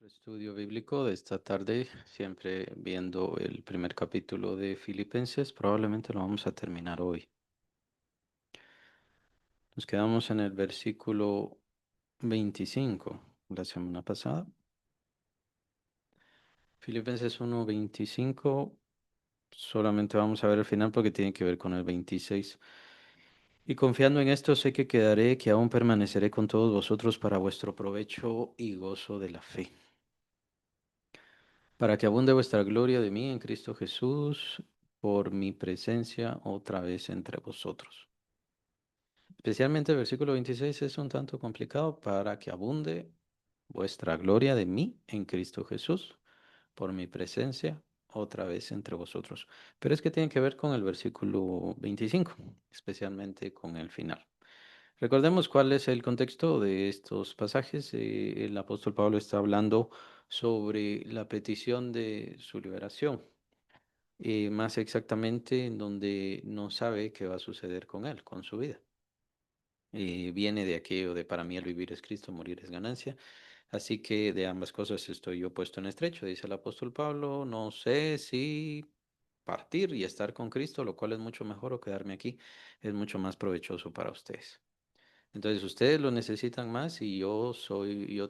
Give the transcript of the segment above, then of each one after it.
Estudio bíblico de esta tarde, siempre viendo el primer capítulo de Filipenses, probablemente lo vamos a terminar hoy. Nos quedamos en el versículo 25 la semana pasada. Filipenses 1:25, solamente vamos a ver el final porque tiene que ver con el 26. Y confiando en esto sé que quedaré, que aún permaneceré con todos vosotros para vuestro provecho y gozo de la fe, para que abunde vuestra gloria de mí en Cristo Jesús por mi presencia otra vez entre vosotros. Especialmente el versículo 26 es un tanto complicado, para que abunde vuestra gloria de mí en Cristo Jesús por mi presencia otra vez entre vosotros. Pero es que tiene que ver con el versículo 25, especialmente con el final. Recordemos cuál es el contexto de estos pasajes. El apóstol Pablo está hablando sobre la petición de su liberación, más exactamente en donde no sabe qué va a suceder con él, con su vida. Viene de aquello de para mí el vivir es Cristo, morir es ganancia. Así que de ambas cosas estoy yo puesto en estrecho, dice el apóstol Pablo. No sé si partir y estar con Cristo, lo cual es mucho mejor, o quedarme aquí, es mucho más provechoso para ustedes. Entonces ustedes lo necesitan más y yo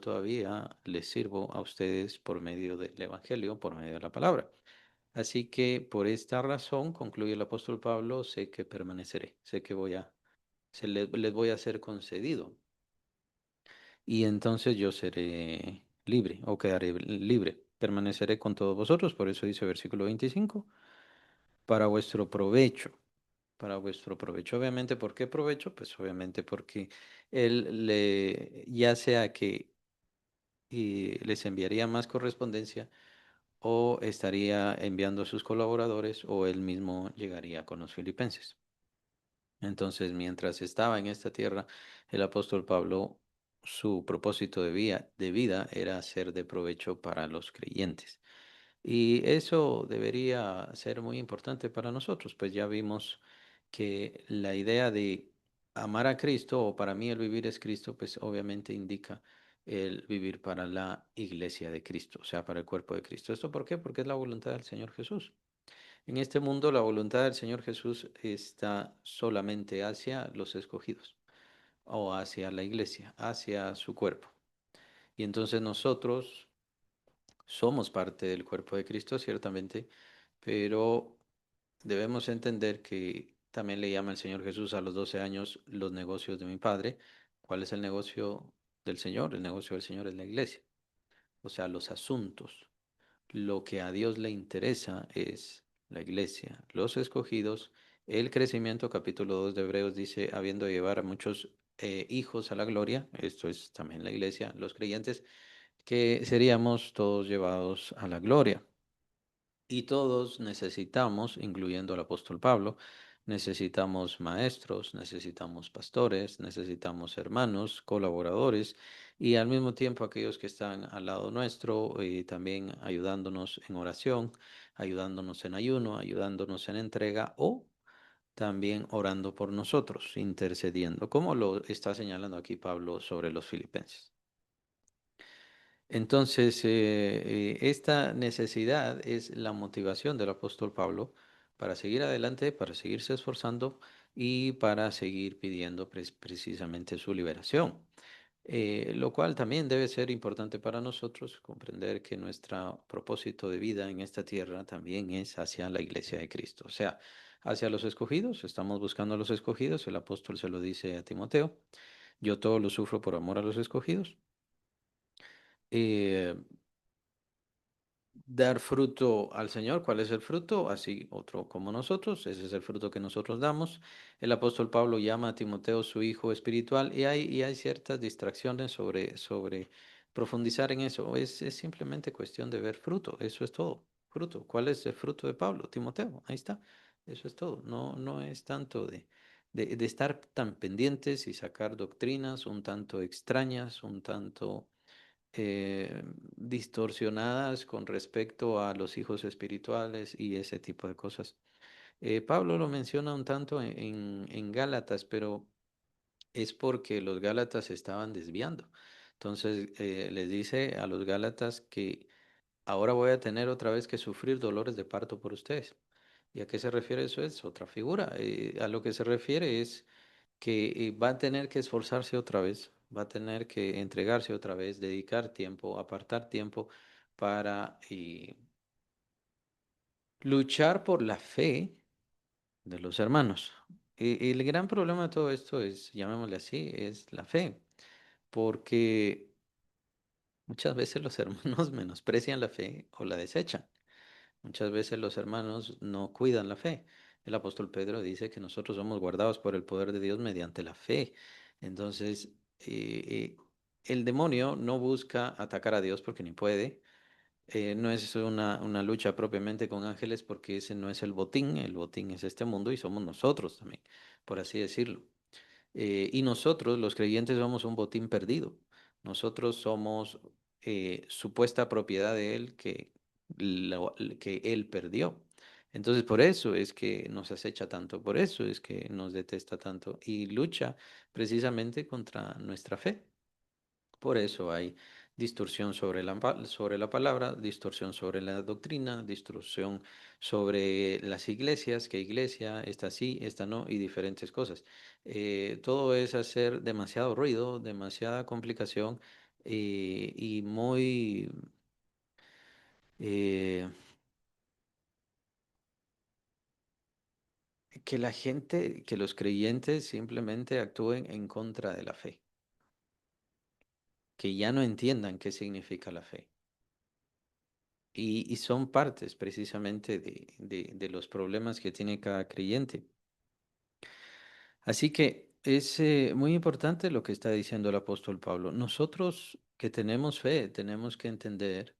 todavía les sirvo a ustedes por medio del Evangelio, por medio de la palabra. Así que por esta razón, concluye el apóstol Pablo, sé que permaneceré, sé que les voy a ser concedido y entonces yo seré libre o quedaré libre. Permaneceré con todos vosotros, por eso dice versículo 25, para vuestro provecho, para vuestro provecho. Obviamente, ¿por qué provecho? Pues obviamente porque ya sea que les enviaría más correspondencia, o estaría enviando a sus colaboradores, o él mismo llegaría con los filipenses. Entonces, mientras estaba en esta tierra, el apóstol Pablo, su propósito de vida era ser de provecho para los creyentes. Y eso debería ser muy importante para nosotros, pues ya vimos que la idea de amar a Cristo, o para mí el vivir es Cristo, pues obviamente indica el vivir para la iglesia de Cristo, o sea, para el cuerpo de Cristo. ¿Esto por qué? Porque es la voluntad del Señor Jesús. En este mundo la voluntad del Señor Jesús está solamente hacia los escogidos, o hacia la iglesia, hacia su cuerpo. Y entonces nosotros somos parte del cuerpo de Cristo, ciertamente, pero debemos entender que también le llama el Señor Jesús a los 12 años los negocios de mi Padre. ¿Cuál es el negocio del Señor? El negocio del Señor es la iglesia, o sea, los asuntos. Lo que a Dios le interesa es la iglesia, los escogidos, el crecimiento. Capítulo 2 de Hebreos dice, habiendo de llevar a muchos hijos a la gloria, esto es también la iglesia, los creyentes, que seríamos todos llevados a la gloria. Y todos necesitamos, incluyendo al apóstol Pablo, necesitamos maestros, necesitamos pastores, necesitamos hermanos, colaboradores, y al mismo tiempo aquellos que están al lado nuestro, también ayudándonos en oración, ayudándonos en ayuno, ayudándonos en entrega, o también orando por nosotros, intercediendo, como lo está señalando aquí Pablo sobre los filipenses. Entonces, esta necesidad es la motivación del apóstol Pablo para seguir adelante, para seguirse esforzando y para seguir pidiendo precisamente su liberación. Lo cual también debe ser importante para nosotros comprender que nuestro propósito de vida en esta tierra también es hacia la iglesia de Cristo, o sea, hacia los escogidos. Estamos buscando a los escogidos. El apóstol se lo dice a Timoteo: yo todo lo sufro por amor a los escogidos. Eh, Dar fruto al Señor. ¿Cuál es el fruto? Así otro como nosotros. Ese es el fruto que nosotros damos. El apóstol Pablo llama a Timoteo su hijo espiritual, y hay ciertas distracciones sobre profundizar en eso. Es simplemente cuestión de ver fruto. Eso es todo. Fruto. ¿Cuál es el fruto de Pablo? Timoteo. Ahí está. Eso es todo. No es tanto de estar tan pendientes y sacar doctrinas un tanto extrañas, un tanto distorsionadas con respecto a los hijos espirituales y ese tipo de cosas. Pablo lo menciona un tanto en Gálatas, pero es porque los Gálatas se estaban desviando. Entonces les dice a los Gálatas que ahora voy a tener otra vez que sufrir dolores de parto por ustedes. ¿Y a qué se refiere eso? Es otra figura. A lo que se refiere es que va a tener que esforzarse otra vez, va a tener que entregarse otra vez, dedicar tiempo, apartar tiempo para luchar por la fe de los hermanos. Y el gran problema de todo esto es, llamémosle así, es la fe, porque muchas veces los hermanos menosprecian la fe o la desechan. Muchas veces los hermanos no cuidan la fe. El apóstol Pedro dice que nosotros somos guardados por el poder de Dios mediante la fe. Entonces, el demonio no busca atacar a Dios porque ni puede. No es una lucha propiamente con ángeles porque ese no es el botín es este mundo y somos nosotros también, por así decirlo. Y nosotros, los creyentes, somos un botín perdido. Nosotros somos supuesta propiedad de Él que Él perdió. Entonces, por eso es que nos acecha tanto, por eso es que nos detesta tanto y lucha precisamente contra nuestra fe. Por eso hay distorsión sobre la palabra, distorsión sobre la doctrina, distorsión sobre las iglesias, qué iglesia, esta sí, esta no, y diferentes cosas. Todo es hacer demasiado ruido, demasiada complicación y muy eh, que la gente, que los creyentes simplemente actúen en contra de la fe, que ya no entiendan qué significa la fe. Y son partes precisamente de los problemas que tiene cada creyente. Así que es muy importante lo que está diciendo el apóstol Pablo. Nosotros que tenemos fe, tenemos que entender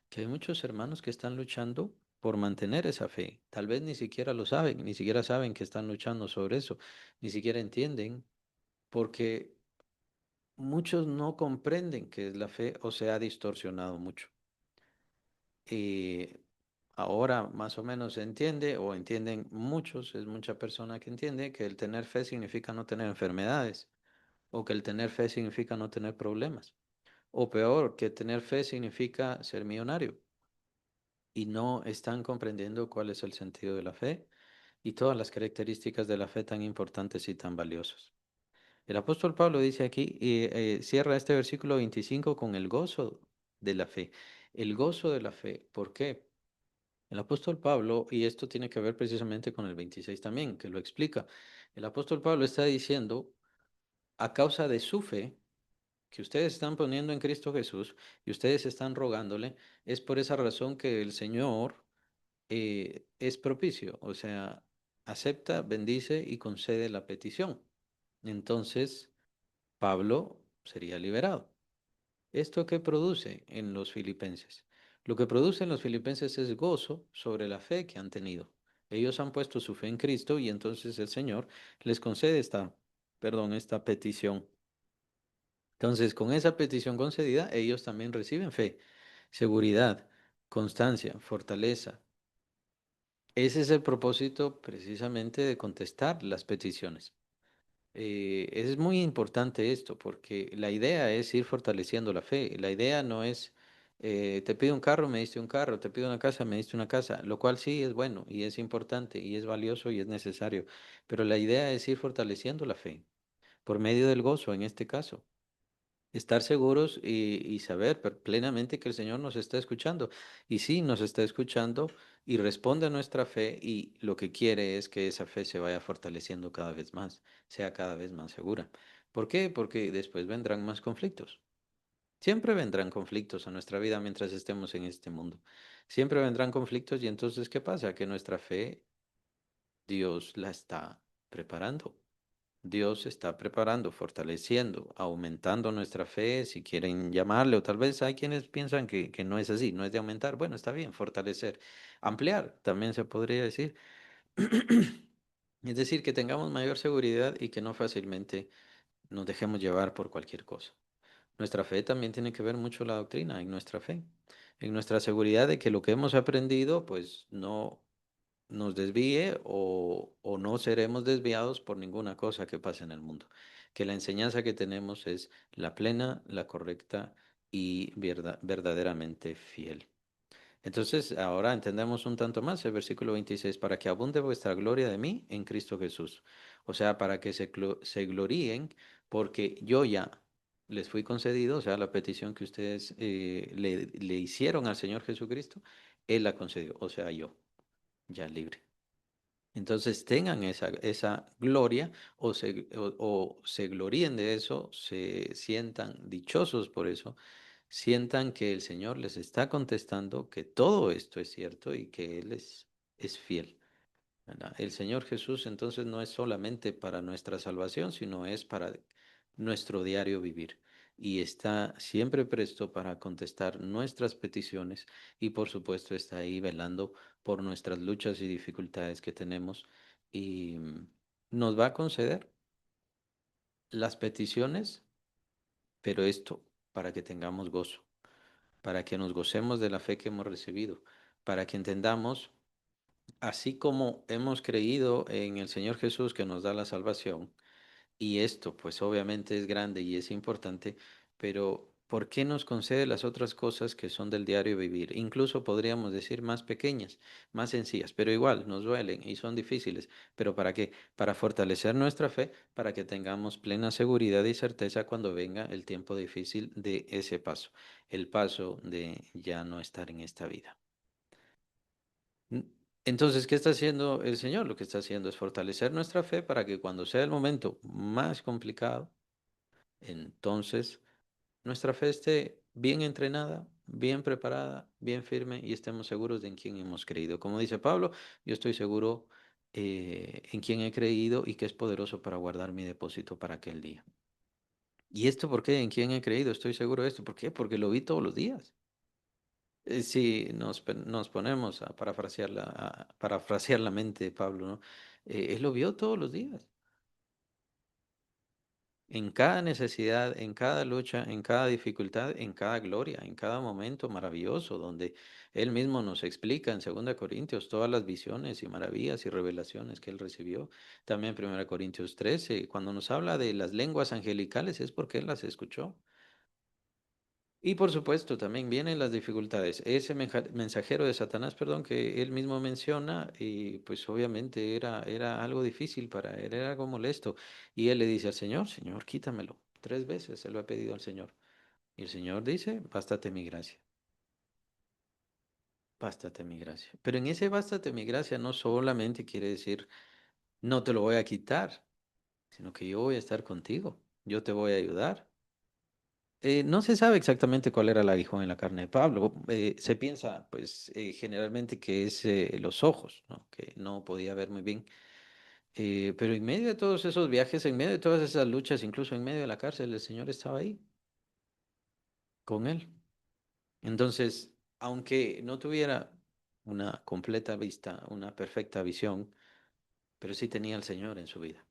que hay muchos hermanos que están luchando por mantener esa fe. Tal vez ni siquiera lo saben, ni siquiera saben que están luchando sobre eso, ni siquiera entienden, porque muchos no comprenden qué es la fe o se ha distorsionado mucho. Y ahora más o menos se entiende o entienden muchos, es mucha persona que entiende que el tener fe significa no tener enfermedades o que el tener fe significa no tener problemas o peor, que tener fe significa ser millonario y no están comprendiendo cuál es el sentido de la fe y todas las características de la fe tan importantes y tan valiosas. El apóstol Pablo dice aquí y cierra este versículo 25 con el gozo de la fe. El gozo de la fe, ¿por qué? El apóstol Pablo, y esto tiene que ver precisamente con el 26 también, que lo explica. El apóstol Pablo está diciendo, a causa de su fe, que ustedes están poniendo en Cristo Jesús y ustedes están rogándole, es por esa razón que el Señor es propicio, o sea, acepta, bendice y concede la petición. Entonces, Pablo sería liberado. ¿Esto qué produce en los filipenses? Lo que produce en los filipenses es gozo sobre la fe que han tenido. Ellos han puesto su fe en Cristo y entonces el Señor les concede esta petición. Entonces, con esa petición concedida, ellos también reciben fe, seguridad, constancia, fortaleza. Ese es el propósito precisamente de contestar las peticiones. Es muy importante esto porque la idea es ir fortaleciendo la fe. La idea no es, te pido un carro, me diste un carro, te pido una casa, me diste una casa, lo cual sí es bueno y es importante y es valioso y es necesario. Pero la idea es ir fortaleciendo la fe por medio del gozo en este caso. Estar seguros y saber plenamente que el Señor nos está escuchando. Y sí, nos está escuchando y responde a nuestra fe y lo que quiere es que esa fe se vaya fortaleciendo cada vez más, sea cada vez más segura. ¿Por qué? Porque después vendrán más conflictos. Siempre vendrán conflictos a nuestra vida mientras estemos en este mundo. Siempre vendrán conflictos y entonces, ¿qué pasa? Que nuestra fe, Dios la está preparando. Dios está preparando, fortaleciendo, aumentando nuestra fe, si quieren llamarle, o tal vez hay quienes piensan que no es así, no es de aumentar. Bueno, está bien, fortalecer, ampliar, también se podría decir. Es decir, que tengamos mayor seguridad y que no fácilmente nos dejemos llevar por cualquier cosa. Nuestra fe también tiene que ver mucho la doctrina, en nuestra fe, en nuestra seguridad de que lo que hemos aprendido, pues no. nos desvíe o no seremos desviados por ninguna cosa que pase en el mundo. Que la enseñanza que tenemos es la plena, la correcta y verdaderamente fiel. Entonces, ahora entendemos un tanto más el versículo 26 para que abunde vuestra gloria de mí en Cristo Jesús. O sea, para que se gloríen, porque yo ya les fui concedido, o sea, la petición que ustedes le hicieron al Señor Jesucristo, Él la concedió, o sea, yo, ya libre. Entonces tengan esa gloria o se gloríen de eso, se sientan dichosos por eso, sientan que el Señor les está contestando que todo esto es cierto y que Él es fiel. ¿Verdad? El Señor Jesús entonces no es solamente para nuestra salvación, sino es para nuestro diario vivir. Y está siempre presto para contestar nuestras peticiones y por supuesto está ahí velando por nuestras luchas y dificultades que tenemos y nos va a conceder las peticiones, pero esto para que tengamos gozo, para que nos gocemos de la fe que hemos recibido, para que entendamos, así como hemos creído en el Señor Jesús que nos da la salvación, y esto pues obviamente es grande y es importante, pero ¿por qué nos concede las otras cosas que son del diario vivir? Incluso podríamos decir más pequeñas, más sencillas, pero igual nos duelen y son difíciles. ¿Pero para qué? Para fortalecer nuestra fe, para que tengamos plena seguridad y certeza cuando venga el tiempo difícil de ese paso, el paso de ya no estar en esta vida. N- Entonces, ¿qué está haciendo el Señor? Lo que está haciendo es fortalecer nuestra fe para que cuando sea el momento más complicado, entonces nuestra fe esté bien entrenada, bien preparada, bien firme y estemos seguros de en quién hemos creído. Como dice Pablo, yo estoy seguro en quién he creído y que es poderoso para guardar mi depósito para aquel día. ¿Y esto por qué? ¿En quién he creído? Estoy seguro de esto. ¿Por qué? Porque lo vi todos los días. Si nos ponemos a parafrasear la mente de Pablo, ¿no? Él lo vio todos los días. En cada necesidad, en cada lucha, en cada dificultad, en cada gloria, en cada momento maravilloso, donde Él mismo nos explica en 2 Corintios todas las visiones y maravillas y revelaciones que Él recibió. También 1 Corintios 13, cuando nos habla de las lenguas angelicales, es porque Él las escuchó. Y por supuesto, también vienen las dificultades. Ese mensajero de Satanás, perdón, que él mismo menciona, y pues obviamente era algo difícil para él, era algo molesto. Y él le dice al Señor, Señor, quítamelo. 3 veces se lo ha pedido al Señor. Y el Señor dice, bástate mi gracia, bástate mi gracia. Pero en ese bástate mi gracia no solamente quiere decir, no te lo voy a quitar, sino que yo voy a estar contigo, yo te voy a ayudar. No se sabe exactamente cuál era el aguijón en la carne de Pablo. Se piensa, pues, generalmente que es los ojos, ¿no? Que no podía ver muy bien. Pero en medio de todos esos viajes, en medio de todas esas luchas, incluso en medio de la cárcel, el Señor estaba ahí con él. Entonces, aunque no tuviera una completa vista, una perfecta visión, pero sí tenía al Señor en su vida.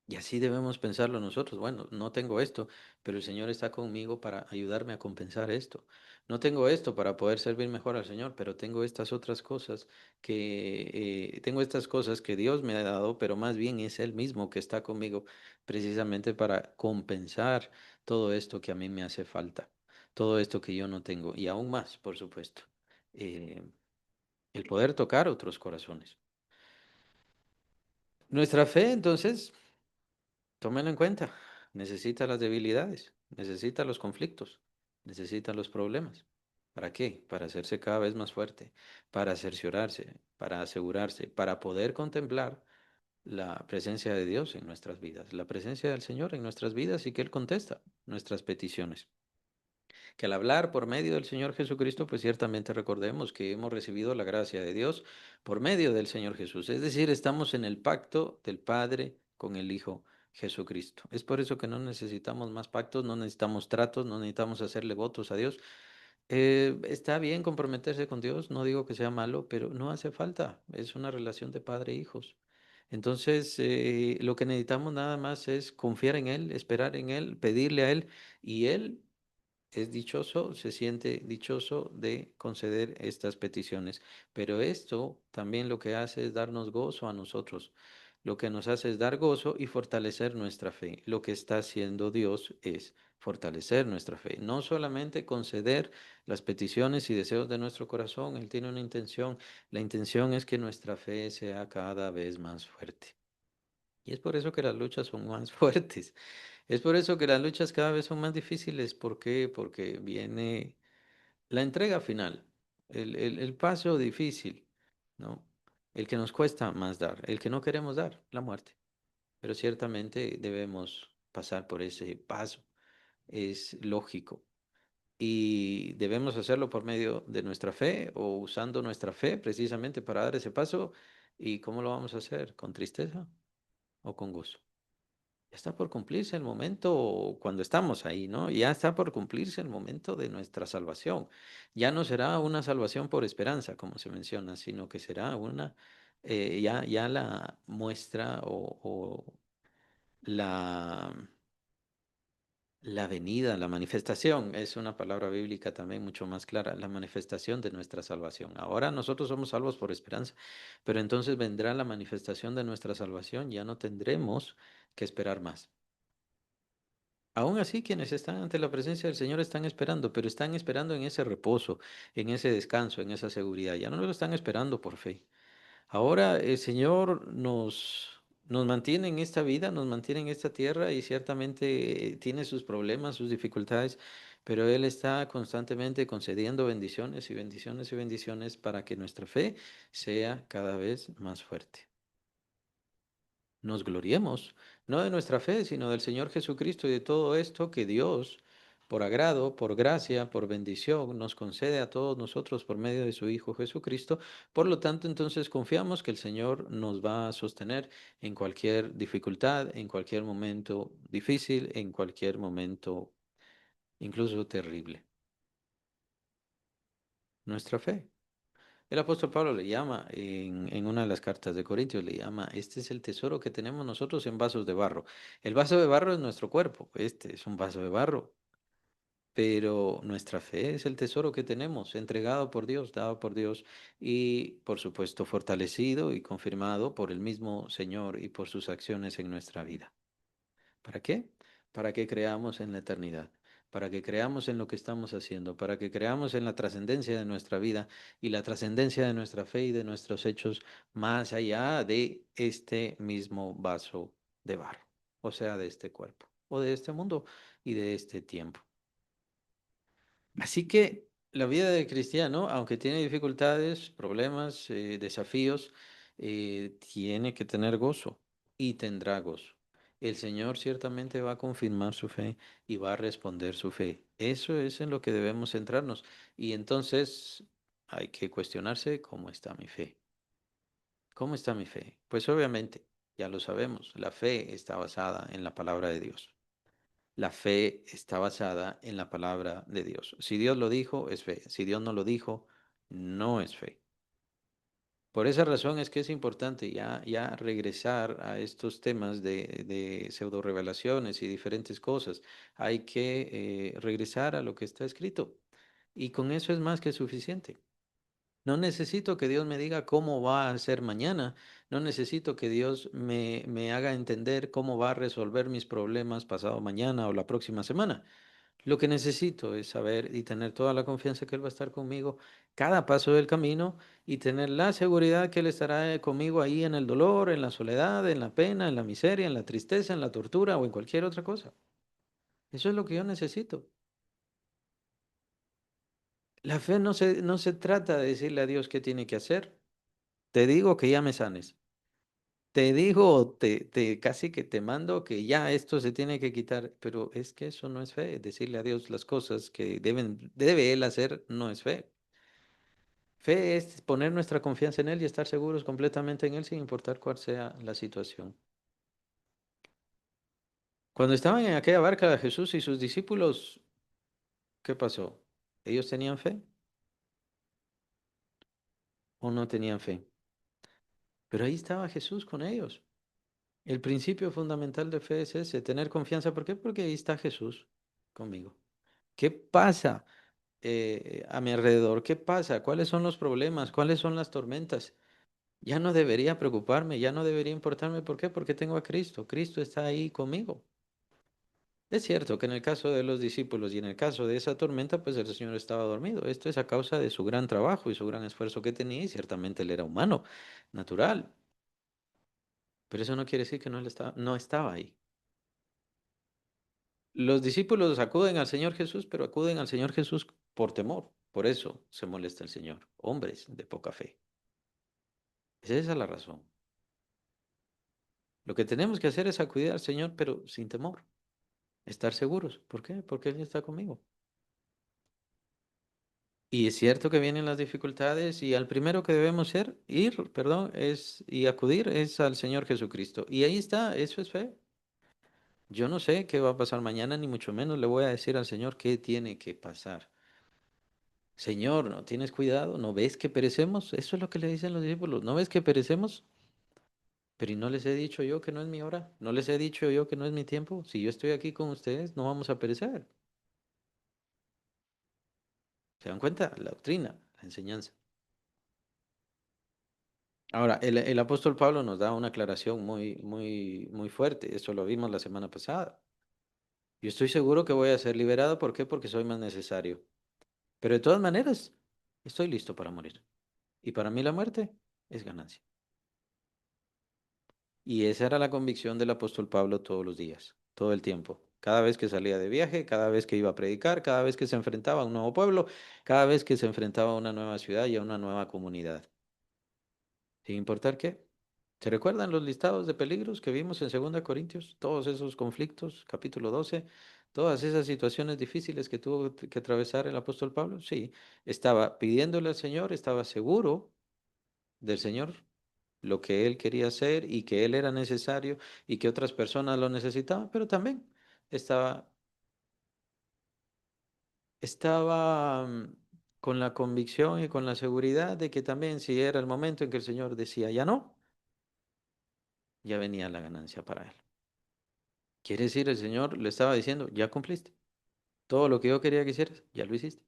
Y así debemos pensarlo nosotros. Bueno, no tengo esto, pero el Señor está conmigo para ayudarme a compensar esto. No tengo esto para poder servir mejor al Señor, pero tengo estas otras cosas tengo estas cosas que Dios me ha dado, pero más bien es Él mismo que está conmigo precisamente para compensar todo esto que a mí me hace falta, todo esto que yo no tengo y aún más, por supuesto, eh, el poder tocar otros corazones. Nuestra fe, entonces. Tómenlo en cuenta. Necesita las debilidades, necesita los conflictos, necesita los problemas. ¿Para qué? Para hacerse cada vez más fuerte, para cerciorarse, para asegurarse, para poder contemplar la presencia de Dios en nuestras vidas, la presencia del Señor en nuestras vidas y que Él contesta nuestras peticiones. Que al hablar por medio del Señor Jesucristo, pues ciertamente recordemos que hemos recibido la gracia de Dios por medio del Señor Jesús. Es decir, estamos en el pacto del Padre con el Hijo Jesucristo. Es por eso que no necesitamos más pactos, no necesitamos tratos, no necesitamos hacerle votos a Dios. Está bien comprometerse con Dios, no digo que sea malo, pero no hace falta. Es una relación de padre e hijos. Entonces, lo que necesitamos nada más es confiar en Él, esperar en Él, pedirle a Él y Él es dichoso, se siente dichoso de conceder estas peticiones. Pero esto también lo que hace es darnos gozo a nosotros. Lo que nos hace es dar gozo y fortalecer nuestra fe. Lo que está haciendo Dios es fortalecer nuestra fe. No solamente conceder las peticiones y deseos de nuestro corazón. Él tiene una intención. La intención es que nuestra fe sea cada vez más fuerte. Y es por eso que las luchas son más fuertes. Es por eso que las luchas cada vez son más difíciles. ¿Por qué? Porque viene la entrega final, el paso difícil, ¿no? El que nos cuesta más dar, el que no queremos dar, la muerte. Pero ciertamente debemos pasar por ese paso. Es lógico. Y debemos hacerlo por medio de nuestra fe o usando nuestra fe precisamente para dar ese paso. ¿Y cómo lo vamos a hacer? ¿Con tristeza o con gozo? Ya está por cumplirse el momento cuando estamos ahí, ¿no? Ya está por cumplirse el momento de nuestra salvación. Ya no será una salvación por esperanza, como se menciona, sino que será una, ya la muestra o la, la venida, la manifestación, es una palabra bíblica también mucho más clara, la manifestación de nuestra salvación. Ahora nosotros somos salvos por esperanza, pero entonces vendrá la manifestación de nuestra salvación, ya no tendremos que esperar más. Aún así, quienes están ante la presencia del Señor están esperando, pero están esperando en ese reposo, en ese descanso, en esa seguridad. Ya no lo están esperando por fe. Ahora el Señor nos mantiene en esta vida, nos mantiene en esta tierra y ciertamente tiene sus problemas, sus dificultades, pero Él está constantemente concediendo bendiciones y bendiciones y bendiciones para que nuestra fe sea cada vez más fuerte. Nos gloriemos, no de nuestra fe, sino del Señor Jesucristo y de todo esto que Dios, por agrado, por gracia, por bendición, nos concede a todos nosotros por medio de su Hijo Jesucristo. Por lo tanto, entonces confiamos que el Señor nos va a sostener en cualquier dificultad, en cualquier momento difícil, en cualquier momento incluso terrible. Nuestra fe. El apóstol Pablo le llama en una de las cartas de Corintios, le llama, este es el tesoro que tenemos nosotros en vasos de barro. El vaso de barro es nuestro cuerpo, este es un vaso de barro, pero nuestra fe es el tesoro que tenemos, entregado por Dios, dado por Dios y por supuesto fortalecido y confirmado por el mismo Señor y por sus acciones en nuestra vida. ¿Para qué? Para que creamos en la eternidad, para que creamos en lo que estamos haciendo, para que creamos en la trascendencia de nuestra vida y la trascendencia de nuestra fe y de nuestros hechos más allá de este mismo vaso de barro, o sea, de este cuerpo, o de este mundo y de este tiempo. Así que la vida del cristiano, aunque tiene dificultades, problemas, desafíos, tiene que tener gozo y tendrá gozo. El Señor ciertamente va a confirmar su fe y va a responder su fe. Eso es en lo que debemos centrarnos. Y entonces hay que cuestionarse cómo está mi fe. ¿Cómo está mi fe? Pues obviamente, ya lo sabemos, la fe está basada en la palabra de Dios. La fe está basada en la palabra de Dios. Si Dios lo dijo, es fe. Si Dios no lo dijo, no es fe. Por esa razón es que es importante ya regresar a estos temas de pseudo revelaciones y diferentes cosas. Hay que regresar a lo que está escrito. Y con eso es más que suficiente. No necesito que Dios me diga cómo va a ser mañana. No necesito que Dios me haga entender cómo va a resolver mis problemas pasado mañana o la próxima semana. Lo que necesito es saber y tener toda la confianza que Él va a estar conmigo cada paso del camino y tener la seguridad que Él estará conmigo ahí en el dolor, en la soledad, en la pena, en la miseria, en la tristeza, en la tortura o en cualquier otra cosa. Eso es lo que yo necesito. La fe no se trata de decirle a Dios qué tiene que hacer. Te digo que ya me sanes. Te digo, casi que te mando que ya esto se tiene que quitar, pero es que eso no es fe. Decirle a Dios las cosas que debe Él hacer no es fe. Fe es poner nuestra confianza en Él y estar seguros completamente en Él sin importar cuál sea la situación. Cuando estaban en aquella barca, Jesús y sus discípulos, ¿qué pasó? ¿Ellos tenían fe o no tenían fe? Pero ahí estaba Jesús con ellos. El principio fundamental de fe es ese, tener confianza. ¿Por qué? Porque ahí está Jesús conmigo. ¿Qué pasa a mi alrededor? ¿Qué pasa? ¿Cuáles son los problemas? ¿Cuáles son las tormentas? Ya no debería preocuparme, ya no debería importarme. ¿Por qué? Porque tengo a Cristo. Cristo está ahí conmigo. Es cierto que en el caso de los discípulos y en el caso de esa tormenta, pues el Señor estaba dormido. Esto es a causa de su gran trabajo y su gran esfuerzo que tenía y ciertamente él era humano, natural. Pero eso no quiere decir que no estaba ahí. Los discípulos acuden al Señor Jesús, pero acuden al Señor Jesús por temor. Por eso se molesta el Señor. Hombres de poca fe. Esa es la razón. Lo que tenemos que hacer es acudir al Señor, pero sin temor. Estar seguros. ¿Por qué? Porque Él está conmigo. Y es cierto que vienen las dificultades y al primero que debemos perdón, y acudir es al Señor Jesucristo. Y ahí está, eso es fe. Yo no sé qué va a pasar mañana, ni mucho menos le voy a decir al Señor qué tiene que pasar. Señor, ¿no tienes cuidado? ¿No ves que perecemos? Eso es lo que le dicen los discípulos. ¿No ves que perecemos? Pero ¿y no les he dicho yo que no es mi hora? ¿No les he dicho yo que no es mi tiempo? Si yo estoy aquí con ustedes, no vamos a perecer. ¿Se dan cuenta? La doctrina, la enseñanza. Ahora, el apóstol Pablo nos da una aclaración muy fuerte. Eso lo vimos la semana pasada. Yo estoy seguro que voy a ser liberado. ¿Por qué? Porque soy más necesario. Pero de todas maneras, estoy listo para morir. Y para mí la muerte es ganancia. Y esa era la convicción del apóstol Pablo todos los días, todo el tiempo. Cada vez que salía de viaje, cada vez que iba a predicar, cada vez que se enfrentaba a un nuevo pueblo, cada vez que se enfrentaba a una nueva ciudad y a una nueva comunidad. Sin importar qué. ¿Se recuerdan los listados de peligros que vimos en 2 Corintios? Todos esos conflictos, capítulo 12, todas esas situaciones difíciles que tuvo que atravesar el apóstol Pablo. Sí, estaba pidiéndole al Señor, estaba seguro del Señor, lo que él quería hacer y que él era necesario y que otras personas lo necesitaban, pero también estaba, estaba con la convicción y con la seguridad de que también si era el momento en que el Señor decía ya no, ya venía la ganancia para él. Quiere decir, el Señor le estaba diciendo, ya cumpliste. Todo lo que yo quería que hicieras, ya lo hiciste.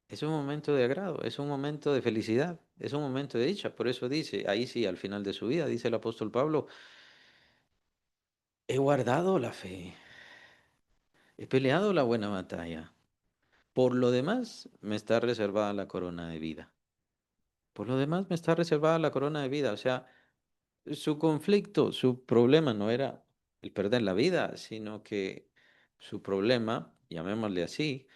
Es un momento de agrado, es un momento de felicidad, es un momento de dicha. Por eso dice, ahí sí, al final de su vida, dice el apóstol Pablo, he guardado la fe, he peleado la buena batalla. Por lo demás, me está reservada la corona de vida. Por lo demás, me está reservada la corona de vida. O sea, su conflicto, su problema no era el perder la vida, sino que su problema, llamémosle así,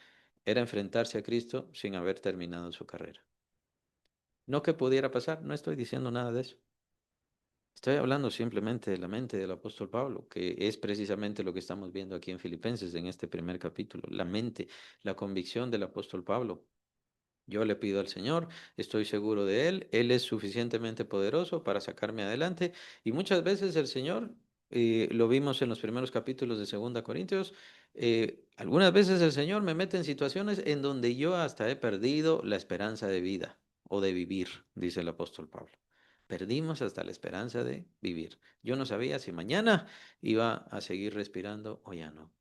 era enfrentarse a Cristo sin haber terminado su carrera. No que pudiera pasar, no estoy diciendo nada de eso. Estoy hablando simplemente de la mente del apóstol Pablo, que es precisamente lo que estamos viendo aquí en Filipenses en este primer capítulo. La mente, la convicción del apóstol Pablo. Yo le pido al Señor, estoy seguro de Él es suficientemente poderoso para sacarme adelante y muchas veces el Señor, lo vimos en los primeros capítulos de 2 Corintios, algunas veces el Señor me mete en situaciones en donde yo hasta he perdido la esperanza de vida o de vivir, dice el apóstol Pablo. Perdimos hasta la esperanza de vivir. Yo no sabía si mañana iba a seguir respirando o ya no.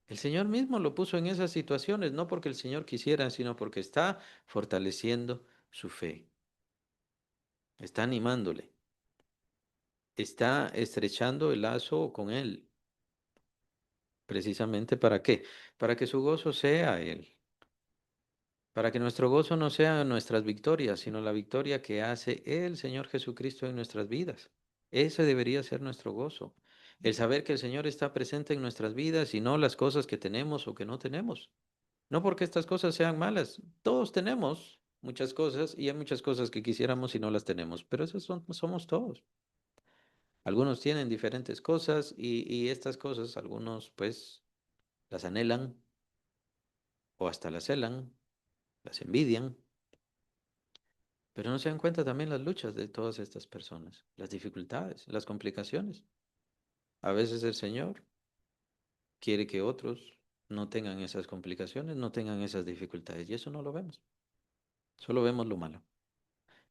El Señor mismo lo puso en esas situaciones, no porque el Señor quisiera, sino porque está fortaleciendo su fe, está animándole, está estrechando el lazo con Él, precisamente ¿para qué? Para que su gozo sea Él, para que nuestro gozo no sea nuestras victorias, sino la victoria que hace el Señor Jesucristo en nuestras vidas. Ese debería ser nuestro gozo, el saber que el Señor está presente en nuestras vidas y no las cosas que tenemos o que no tenemos. No porque estas cosas sean malas. Todos tenemos muchas cosas y hay muchas cosas que quisiéramos y no las tenemos, pero somos todos. Algunos tienen diferentes cosas y estas cosas algunos pues las anhelan o hasta las celan, las envidian, pero no se dan cuenta también las luchas de todas estas personas, las dificultades, las complicaciones. A veces el Señor quiere que otros no tengan esas complicaciones, no tengan esas dificultades y eso no lo vemos, solo vemos lo malo.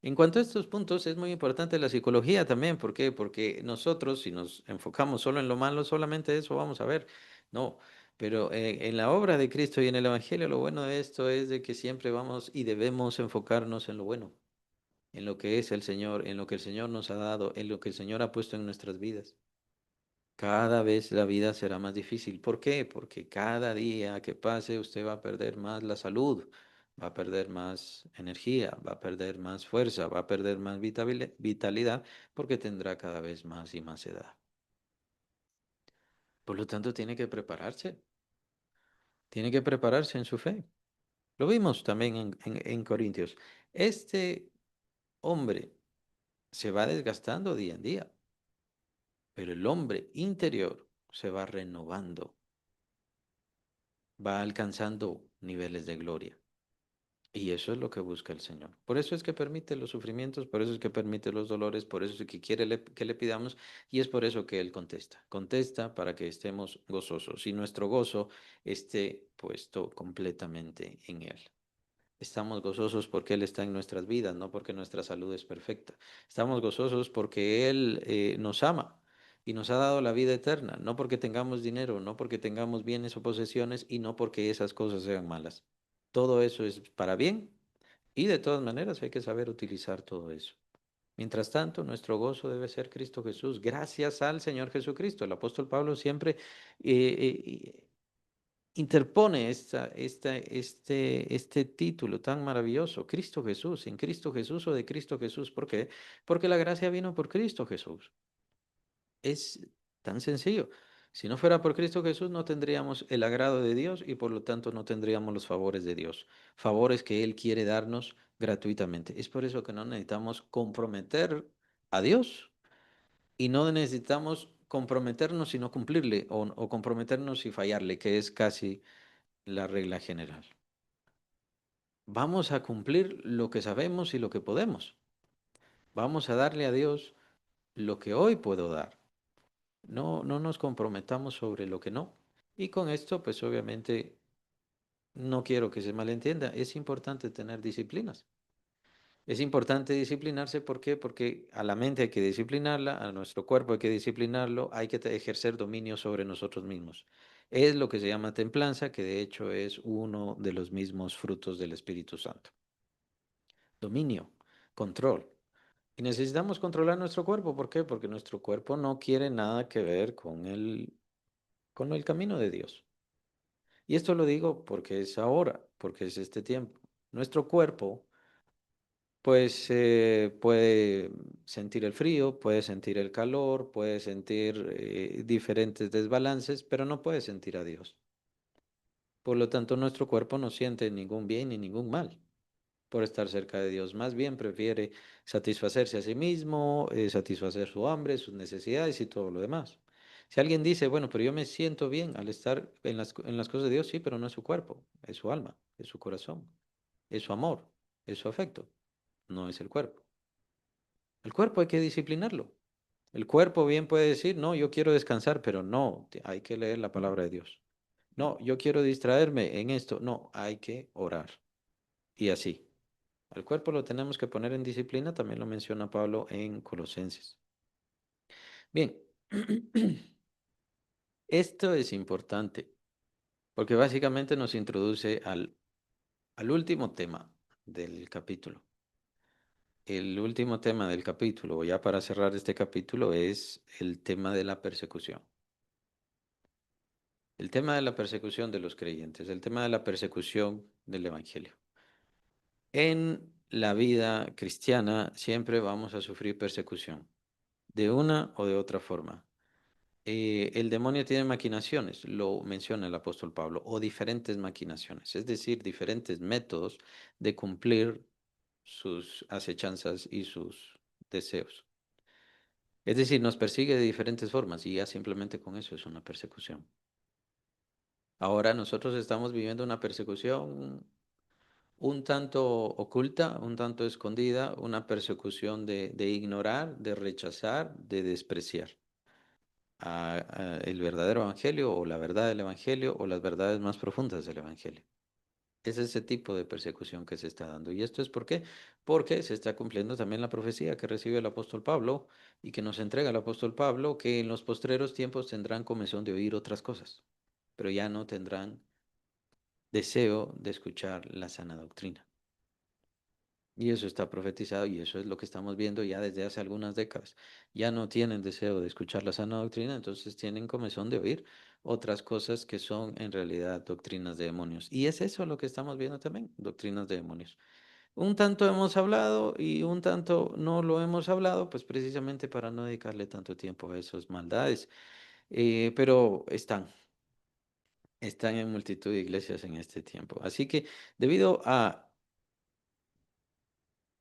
En cuanto a estos puntos, es muy importante la psicología también. ¿Por qué? Porque nosotros, si nos enfocamos solo en lo malo, solamente eso vamos a ver. No, Pero en la obra de Cristo y en el Evangelio, lo bueno de esto es de que siempre vamos y debemos enfocarnos en lo bueno, en lo que es el Señor, en lo que el Señor nos ha dado, en lo que el Señor ha puesto en nuestras vidas. Cada vez la vida será más difícil. ¿Por qué? Porque cada día que pase usted va a perder más la salud, va a perder más energía, va a perder más fuerza, va a perder más vitalidad, porque tendrá cada vez más y más edad. Por lo tanto, tiene que prepararse en su fe. Lo vimos también en Corintios. Este hombre se va desgastando día en día, pero el hombre interior se va renovando, va alcanzando niveles de gloria. Y eso es lo que busca el Señor. Por eso es que permite los sufrimientos, por eso es que permite los dolores, por eso es que quiere que le pidamos y es por eso que Él contesta. Contesta para que estemos gozosos y nuestro gozo esté puesto completamente en Él. Estamos gozosos porque Él está en nuestras vidas, no porque nuestra salud es perfecta. Estamos gozosos porque Él nos ama y nos ha dado la vida eterna, no porque tengamos dinero, no porque tengamos bienes o posesiones y no porque esas cosas sean malas. Todo eso es para bien y de todas maneras hay que saber utilizar todo eso. Mientras tanto, nuestro gozo debe ser Cristo Jesús, gracias al Señor Jesucristo. El apóstol Pablo siempre interpone este título tan maravilloso, Cristo Jesús, en Cristo Jesús o de Cristo Jesús. ¿Por qué? Porque la gracia vino por Cristo Jesús. Es tan sencillo. Si no fuera por Cristo Jesús, no tendríamos el agrado de Dios y por lo tanto no tendríamos los favores de Dios, favores que Él quiere darnos gratuitamente. Es por eso que no necesitamos comprometer a Dios y no necesitamos comprometernos y no cumplirle o comprometernos y fallarle, que es casi la regla general. Vamos a cumplir lo que sabemos y lo que podemos. Vamos a darle a Dios lo que hoy puedo dar. No nos comprometamos sobre lo que no. Y con esto, pues obviamente, no quiero que se malentienda. Es importante tener disciplinas. Es importante disciplinarse, ¿por qué? Porque a la mente hay que disciplinarla, a nuestro cuerpo hay que disciplinarlo, hay que ejercer dominio sobre nosotros mismos. Es lo que se llama templanza, que de hecho es uno de los mismos frutos del Espíritu Santo. Dominio, control. Y necesitamos controlar nuestro cuerpo, ¿por qué? Porque nuestro cuerpo no quiere nada que ver con el camino de Dios. Y esto lo digo porque es ahora, porque es este tiempo. Nuestro cuerpo pues puede sentir el frío, puede sentir el calor, puede sentir diferentes desbalances, pero no puede sentir a Dios. Por lo tanto, nuestro cuerpo no siente ningún bien ni ningún mal por estar cerca de Dios. Más bien prefiere satisfacerse a sí mismo, satisfacer su hambre, sus necesidades y todo lo demás. Si alguien dice, bueno, pero yo me siento bien al estar en las cosas de Dios, sí, pero no es su cuerpo, es su alma, es su corazón, es su amor, es su afecto, no es el cuerpo. El cuerpo hay que disciplinarlo. El cuerpo bien puede decir, no, yo quiero descansar, pero no, hay que leer la palabra de Dios. No, yo quiero distraerme en esto. No, hay que orar. Y así. Al cuerpo lo tenemos que poner en disciplina, también lo menciona Pablo en Colosenses. Bien, esto es importante porque básicamente nos introduce al último tema del capítulo. El último tema del capítulo, ya para cerrar este capítulo, es el tema de la persecución. El tema de la persecución de los creyentes, el tema de la persecución del Evangelio. En la vida cristiana siempre vamos a sufrir persecución, de una o de otra forma. El demonio tiene maquinaciones, lo menciona el apóstol Pablo, o diferentes maquinaciones, es decir, diferentes métodos de cumplir sus acechanzas y sus deseos. Es decir, nos persigue de diferentes formas y ya simplemente con eso es una persecución. Ahora nosotros estamos viviendo una persecución un tanto oculta, un tanto escondida, una persecución de ignorar, de rechazar, de despreciar a el verdadero evangelio o la verdad del evangelio o las verdades más profundas del evangelio. Es ese tipo de persecución que se está dando. ¿Y esto es por qué? Porque se está cumpliendo también la profecía que recibe el apóstol Pablo y que nos entrega el apóstol Pablo, que en los postreros tiempos tendrán comezón de oír otras cosas. pero ya no tendrán deseo de escuchar la sana doctrina. Y eso está profetizado y eso es lo que estamos viendo ya desde hace algunas décadas. Ya no tienen deseo de escuchar la sana doctrina, entonces tienen comezón de oír otras cosas que son en realidad doctrinas de demonios. Y es eso lo que estamos viendo también, doctrinas de demonios. Un tanto hemos hablado y un tanto no lo hemos hablado, pues precisamente para no dedicarle tanto tiempo a esas maldades. Pero están en multitud de iglesias en este tiempo. Así que debido a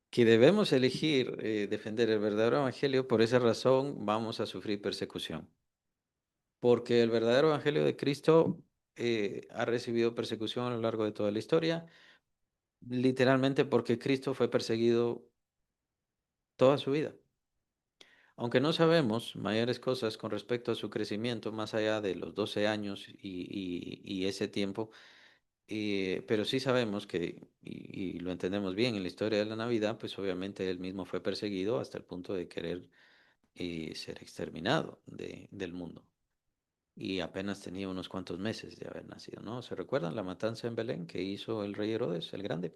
que debemos elegir defender el verdadero evangelio, por esa razón vamos a sufrir persecución. Porque el verdadero evangelio de Cristo ha recibido persecución a lo largo de toda la historia, literalmente porque Cristo fue perseguido toda su vida. Aunque no sabemos mayores cosas con respecto a su crecimiento más allá de los 12 años y ese tiempo, pero sí sabemos que, y lo entendemos bien en la historia de la Navidad, pues obviamente él mismo fue perseguido hasta el punto de querer ser exterminado del mundo. Y apenas tenía unos cuantos meses de haber nacido, ¿no? ¿Se recuerdan la matanza en Belén que hizo el rey Herodes el Grande?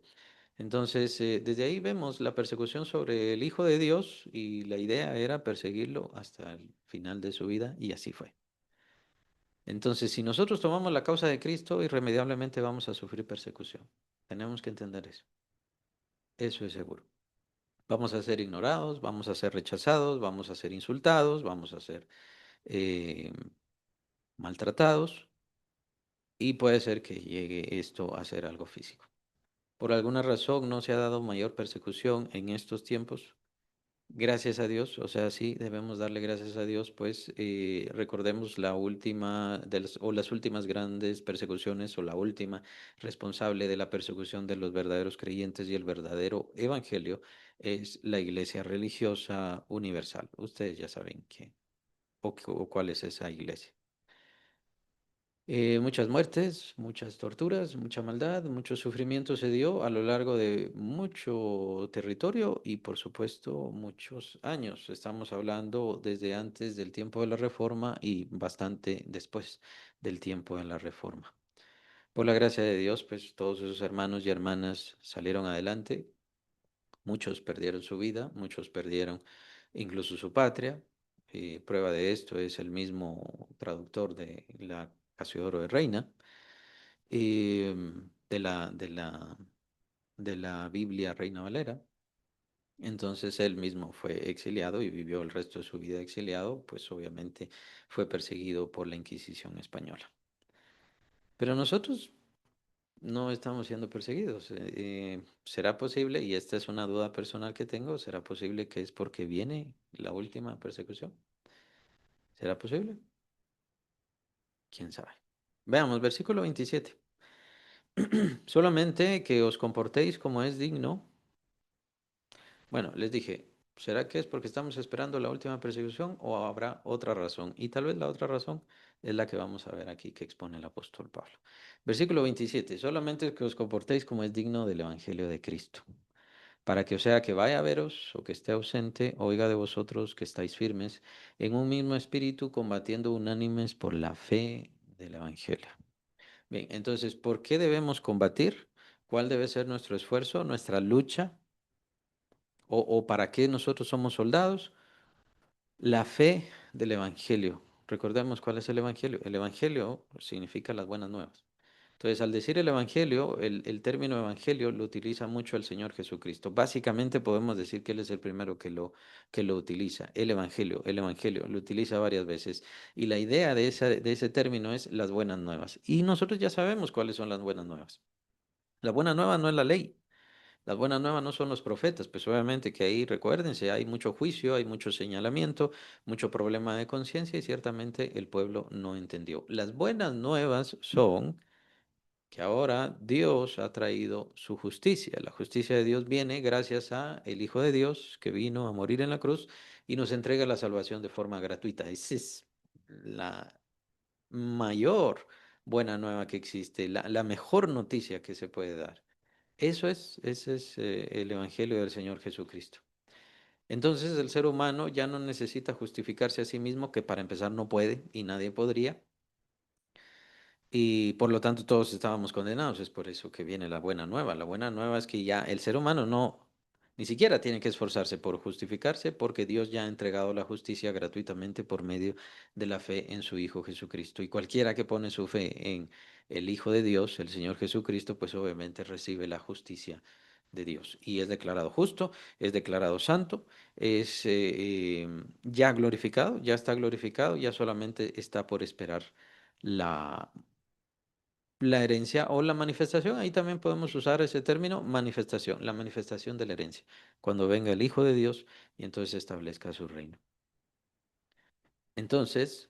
Entonces, desde ahí vemos la persecución sobre el Hijo de Dios y la idea era perseguirlo hasta el final de su vida y así fue. Entonces, si nosotros tomamos la causa de Cristo, irremediablemente vamos a sufrir persecución. Tenemos que entender eso. Eso es seguro. Vamos a ser ignorados, vamos a ser rechazados, vamos a ser insultados, vamos a ser eh, maltratados y puede ser que llegue esto a ser algo físico. Por alguna razón no se ha dado mayor persecución en estos tiempos. Gracias a Dios, o sea, sí, debemos darle gracias a Dios, pues recordemos la última o las últimas grandes persecuciones o la última responsable de la persecución de los verdaderos creyentes y el verdadero evangelio es la Iglesia Religiosa Universal. Ustedes ya saben qué o cuál es esa iglesia. Muchas muertes, muchas torturas, mucha maldad, mucho sufrimiento se dio a lo largo de mucho territorio y por supuesto muchos años. Estamos hablando desde antes del tiempo de la Reforma y bastante después del tiempo de la Reforma. Por la gracia de Dios, pues todos esos hermanos y hermanas salieron adelante. Muchos perdieron su vida, muchos perdieron incluso su patria. Prueba de esto es el mismo traductor de la Casiodoro de Reina, de la Biblia Reina Valera. Entonces él mismo fue exiliado y vivió el resto de su vida exiliado, pues obviamente fue perseguido por la Inquisición española. Pero nosotros no estamos siendo perseguidos. ¿Será posible? Y esta es una duda personal que tengo. ¿Será posible que es porque viene la última persecución? ¿Será posible? ¿Quién sabe? Veamos, versículo 27. Solamente que os comportéis como es digno. Bueno, les dije, ¿será que es porque estamos esperando la última persecución o habrá otra razón? Y tal vez la otra razón es la que vamos a ver aquí que expone el apóstol Pablo. Versículo 27. Solamente que os comportéis como es digno del Evangelio de Cristo, para que o sea que vaya a veros o que esté ausente, oiga de vosotros que estáis firmes en un mismo espíritu, combatiendo unánimes por la fe del Evangelio. Bien, entonces, ¿por qué debemos combatir? ¿Cuál debe ser nuestro esfuerzo, nuestra lucha? ¿O para qué nosotros somos soldados? La fe del Evangelio. Recordemos cuál es el Evangelio. El Evangelio significa las buenas nuevas. Entonces, al decir el Evangelio, el término Evangelio lo utiliza mucho el Señor Jesucristo. Básicamente podemos decir que Él es el primero que lo utiliza. El Evangelio, lo utiliza varias veces. Y la idea de ese término es las buenas nuevas. Y nosotros ya sabemos cuáles son las buenas nuevas. La buena nueva no es la ley. Las buenas nuevas no son los profetas, pues obviamente que ahí recuérdense, hay mucho juicio, hay mucho señalamiento, mucho problema de conciencia y ciertamente el pueblo no entendió. Las buenas nuevas son que ahora Dios ha traído su justicia. La justicia de Dios viene gracias a el Hijo de Dios que vino a morir en la cruz y nos entrega la salvación de forma gratuita. Esa es la mayor buena nueva que existe, la mejor noticia que se puede dar. Ese es el Evangelio del Señor Jesucristo. Entonces el ser humano ya no necesita justificarse a sí mismo, que para empezar no puede y nadie podría. Y por lo tanto todos estábamos condenados. Es por eso que viene la buena nueva. La buena nueva es que ya el ser humano no, ni siquiera tiene que esforzarse por justificarse porque Dios ya ha entregado la justicia gratuitamente por medio de la fe en su Hijo Jesucristo. Y cualquiera que pone su fe en el Hijo de Dios, el Señor Jesucristo, pues obviamente recibe la justicia de Dios. Y es declarado justo, es declarado santo, es ya glorificado, ya está glorificado, ya solamente está por esperar la la herencia o la manifestación, ahí también podemos usar ese término, manifestación, la manifestación de la herencia, cuando venga el Hijo de Dios y entonces establezca su reino. Entonces,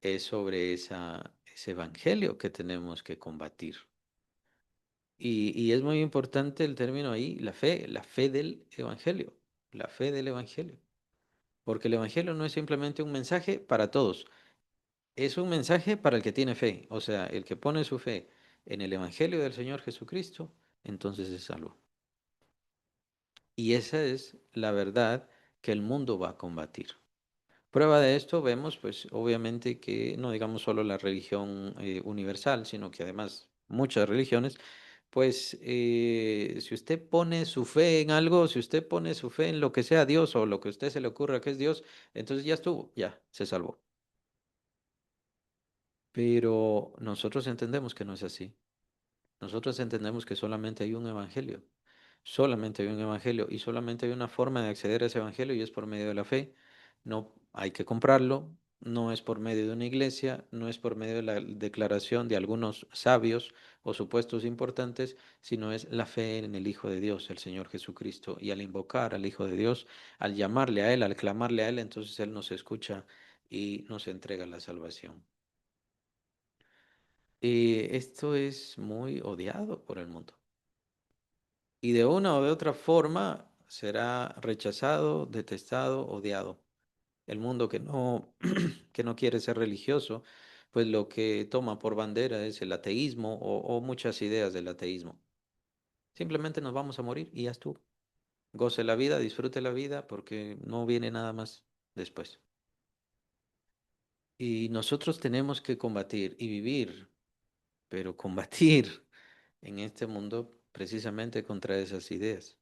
es sobre ese evangelio que tenemos que combatir. Y es muy importante el término ahí, la fe del evangelio, la fe del evangelio. Porque el evangelio no es simplemente un mensaje para todos, es un mensaje para el que tiene fe, o sea, el que pone su fe en el evangelio del Señor Jesucristo, entonces es salvo. Y esa es la verdad que el mundo va a combatir. Prueba de esto vemos, pues obviamente que no digamos solo la religión universal, sino que además muchas religiones, pues si usted pone su fe en algo, si usted pone su fe en lo que sea Dios o lo que a usted se le ocurra que es Dios, entonces ya estuvo, ya se salvó. Pero nosotros entendemos que no es así. Nosotros entendemos que solamente hay un evangelio. Solamente hay un evangelio y solamente hay una forma de acceder a ese evangelio y es por medio de la fe. No hay que comprarlo, no es por medio de una iglesia, no es por medio de la declaración de algunos sabios o supuestos importantes, sino es la fe en el Hijo de Dios, el Señor Jesucristo. Y al invocar al Hijo de Dios, al llamarle a Él, al clamarle a Él, entonces Él nos escucha y nos entrega la salvación. Esto es muy odiado por el mundo. Y de una o de otra forma será rechazado, detestado, odiado. El mundo que no, que no quiere ser religioso, pues lo que toma por bandera es el ateísmo o muchas ideas del ateísmo. Simplemente nos vamos a morir y ya estuvo. Goce la vida, disfrute la vida, porque no viene nada más después. Y nosotros tenemos que combatir y vivir, pero combatir en este mundo precisamente contra esas ideas.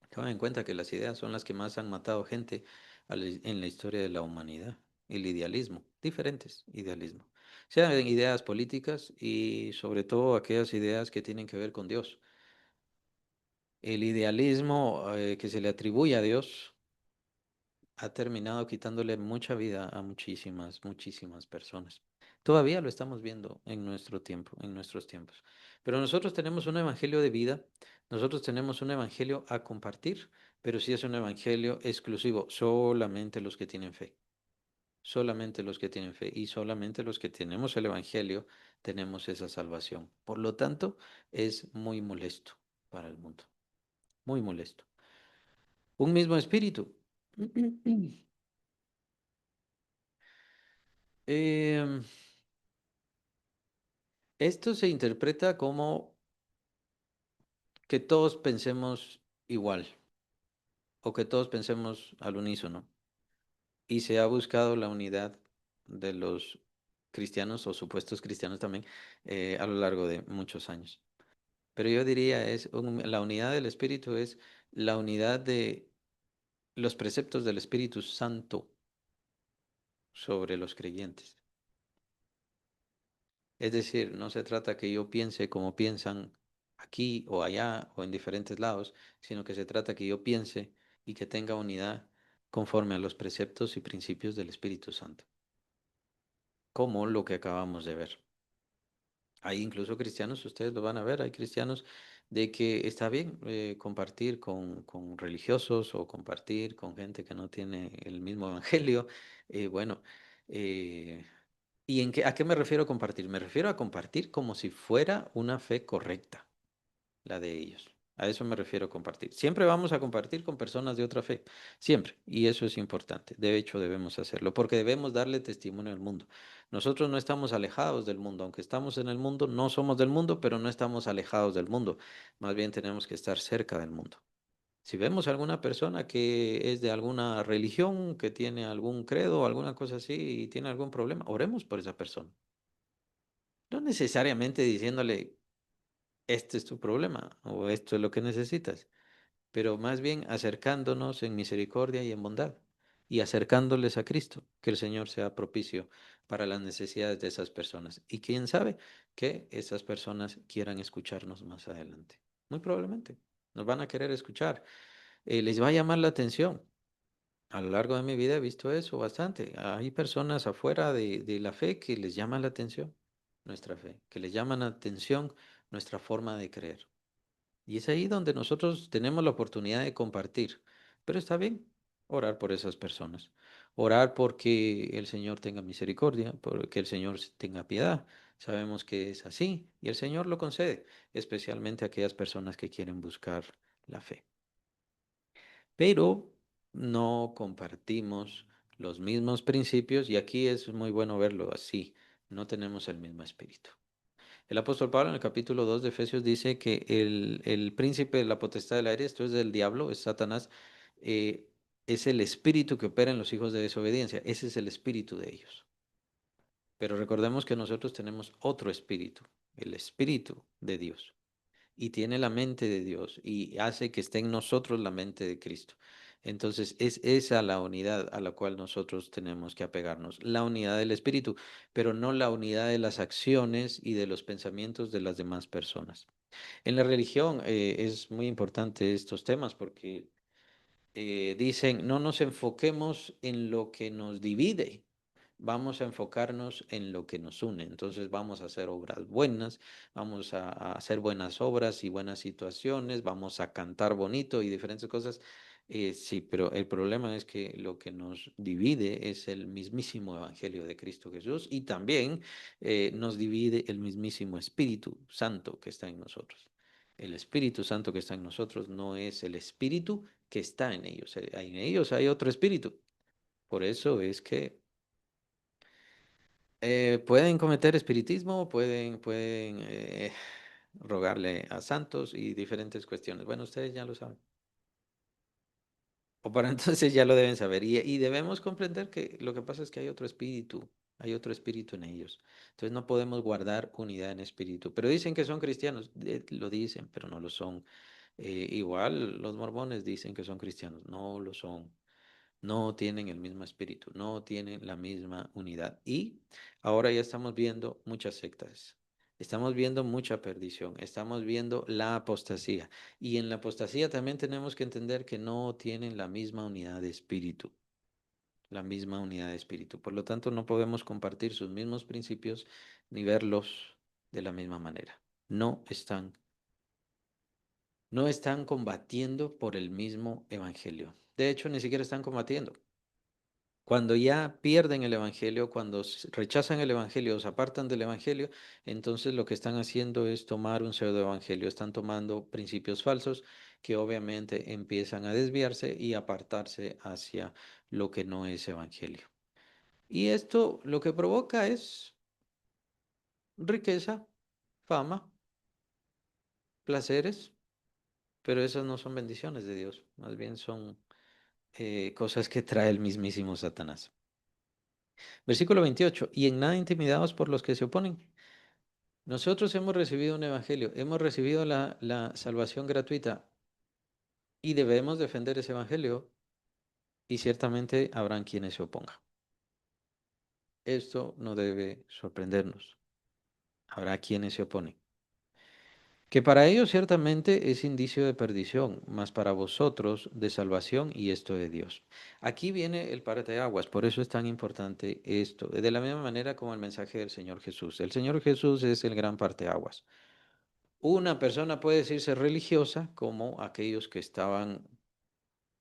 Tomen en cuenta que las ideas son las que más han matado gente en la historia de la humanidad. El idealismo, diferentes idealismos. Sean ideas políticas y sobre todo aquellas ideas que tienen que ver con Dios. El idealismo que se le atribuye a Dios ha terminado quitándole mucha vida a muchísimas, muchísimas personas. Todavía lo estamos viendo en nuestro tiempo, en nuestros tiempos. Pero nosotros tenemos un evangelio de vida, nosotros tenemos un evangelio a compartir, pero sí es un evangelio exclusivo, solamente los que tienen fe, solamente los que tienen fe y solamente los que tenemos el evangelio tenemos esa salvación. Por lo tanto, es muy molesto para el mundo, muy molesto. Un mismo espíritu. Em, Esto se interpreta como que todos pensemos igual o que todos pensemos al unísono. Y se ha buscado la unidad de los cristianos o supuestos cristianos también a lo largo de muchos años. Pero yo diría la unidad del Espíritu es la unidad de los preceptos del Espíritu Santo sobre los creyentes. Es decir, no se trata que yo piense como piensan aquí o allá o en diferentes lados, sino que se trata que yo piense y que tenga unidad conforme a los preceptos y principios del Espíritu Santo, como lo que acabamos de ver. Hay incluso cristianos, ustedes lo van a ver, hay cristianos de que está bien compartir con religiosos o compartir con gente que no tiene el mismo evangelio. Bueno, eh, ¿y a qué me refiero a compartir? Me refiero a compartir como si fuera una fe correcta, la de ellos. A eso me refiero a compartir. Siempre vamos a compartir con personas de otra fe, siempre. Y eso es importante. De hecho, debemos hacerlo porque debemos darle testimonio al mundo. Nosotros no estamos alejados del mundo. Aunque estamos en el mundo, no somos del mundo, pero no estamos alejados del mundo. Más bien tenemos que estar cerca del mundo. Si vemos alguna persona que es de alguna religión, que tiene algún credo o alguna cosa así y tiene algún problema, oremos por esa persona. No necesariamente diciéndole, este es tu problema o esto es lo que necesitas, pero más bien acercándonos en misericordia y en bondad y acercándoles a Cristo, que el Señor sea propicio para las necesidades de esas personas. Y quién sabe que esas personas quieran escucharnos más adelante. Muy probablemente nos van a querer escuchar. Les va a llamar la atención. A lo largo de mi vida he visto eso bastante. Hay personas afuera de la fe que les llama la atención nuestra fe, que les llaman la atención nuestra forma de creer. Y es ahí donde nosotros tenemos la oportunidad de compartir. Pero está bien orar por esas personas. Orar porque el Señor tenga misericordia, porque el Señor tenga piedad. Sabemos que es así y el Señor lo concede, especialmente a aquellas personas que quieren buscar la fe. Pero no compartimos los mismos principios y aquí es muy bueno verlo así. No tenemos el mismo espíritu. El apóstol Pablo en el capítulo 2 de Efesios dice que el príncipe de la potestad del aire, esto es del diablo, es Satanás, eh, es el espíritu que opera en los hijos de desobediencia. Ese es el espíritu de ellos. Pero recordemos que nosotros tenemos otro espíritu, el espíritu de Dios. Y tiene la mente de Dios y hace que esté en nosotros la mente de Cristo. Entonces es esa la unidad a la cual nosotros tenemos que apegarnos, la unidad del espíritu, pero no la unidad de las acciones y de los pensamientos de las demás personas. En la religión es muy importante estos temas porque dicen, no nos enfoquemos en lo que nos divide, vamos a enfocarnos en lo que nos une. Entonces vamos a hacer obras buenas, vamos a hacer buenas obras y buenas situaciones, vamos a cantar bonito y diferentes cosas. Sí, pero el problema es que lo que nos divide es el mismísimo Evangelio de Cristo Jesús y también nos divide el mismísimo Espíritu Santo que está en nosotros. El Espíritu Santo que está en nosotros no es el Espíritu que está en ellos. En ellos hay otro Espíritu. Por eso es que pueden cometer espiritismo, pueden rogarle a santos y diferentes cuestiones. Bueno, ustedes ya lo saben. O para entonces ya lo deben saber. Y debemos comprender que lo que pasa es que hay otro espíritu en ellos. Entonces no podemos guardar unidad en espíritu. Pero dicen que son cristianos, lo dicen, pero no lo son. Igual los mormones dicen que son cristianos, no lo son. No tienen el mismo espíritu, no tienen la misma unidad. Y ahora ya estamos viendo muchas sectas, estamos viendo mucha perdición, estamos viendo la apostasía. Y en la apostasía también tenemos que entender que no tienen la misma unidad de espíritu, la misma unidad de espíritu. Por lo tanto, no podemos compartir sus mismos principios ni verlos de la misma manera. No están, no están combatiendo por el mismo evangelio. De hecho, ni siquiera están combatiendo. Cuando ya pierden el evangelio, cuando rechazan el evangelio o se apartan del evangelio, entonces lo que están haciendo es tomar un pseudo evangelio, están tomando principios falsos que obviamente empiezan a desviarse y apartarse hacia lo que no es evangelio. Y esto lo que provoca es riqueza, fama, placeres, pero esas no son bendiciones de Dios, más bien son cosas que trae el mismísimo Satanás. Versículo 28. Y en nada intimidados por los que se oponen. Nosotros hemos recibido un evangelio, hemos recibido la salvación gratuita y debemos defender ese evangelio y ciertamente habrán quienes se opongan. Esto no debe sorprendernos. Habrá quienes se oponen. Que para ellos ciertamente es indicio de perdición, mas para vosotros de salvación y esto de Dios. Aquí viene el parteaguas, por eso es tan importante esto. De la misma manera como el mensaje del Señor Jesús. El Señor Jesús es el gran parteaguas. Una persona puede decirse religiosa como aquellos que estaban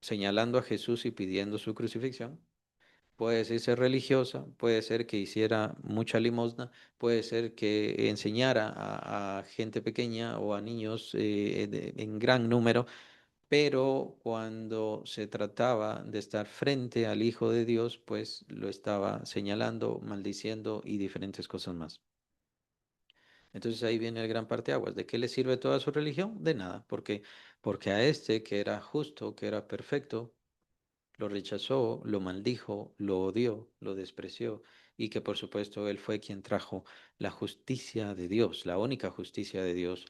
señalando a Jesús y pidiendo su crucifixión. Puede decirse religiosa, puede ser que hiciera mucha limosna, puede ser que enseñara a gente pequeña o a niños en gran número, pero cuando se trataba de estar frente al Hijo de Dios, pues lo estaba señalando, maldiciendo y diferentes cosas más. Entonces ahí viene el gran parteaguas. ¿De qué le sirve toda su religión? De nada, porque a este que era justo, que era perfecto, lo rechazó, lo maldijo, lo odió, lo despreció y que por supuesto Él fue quien trajo la justicia de Dios, la única justicia de Dios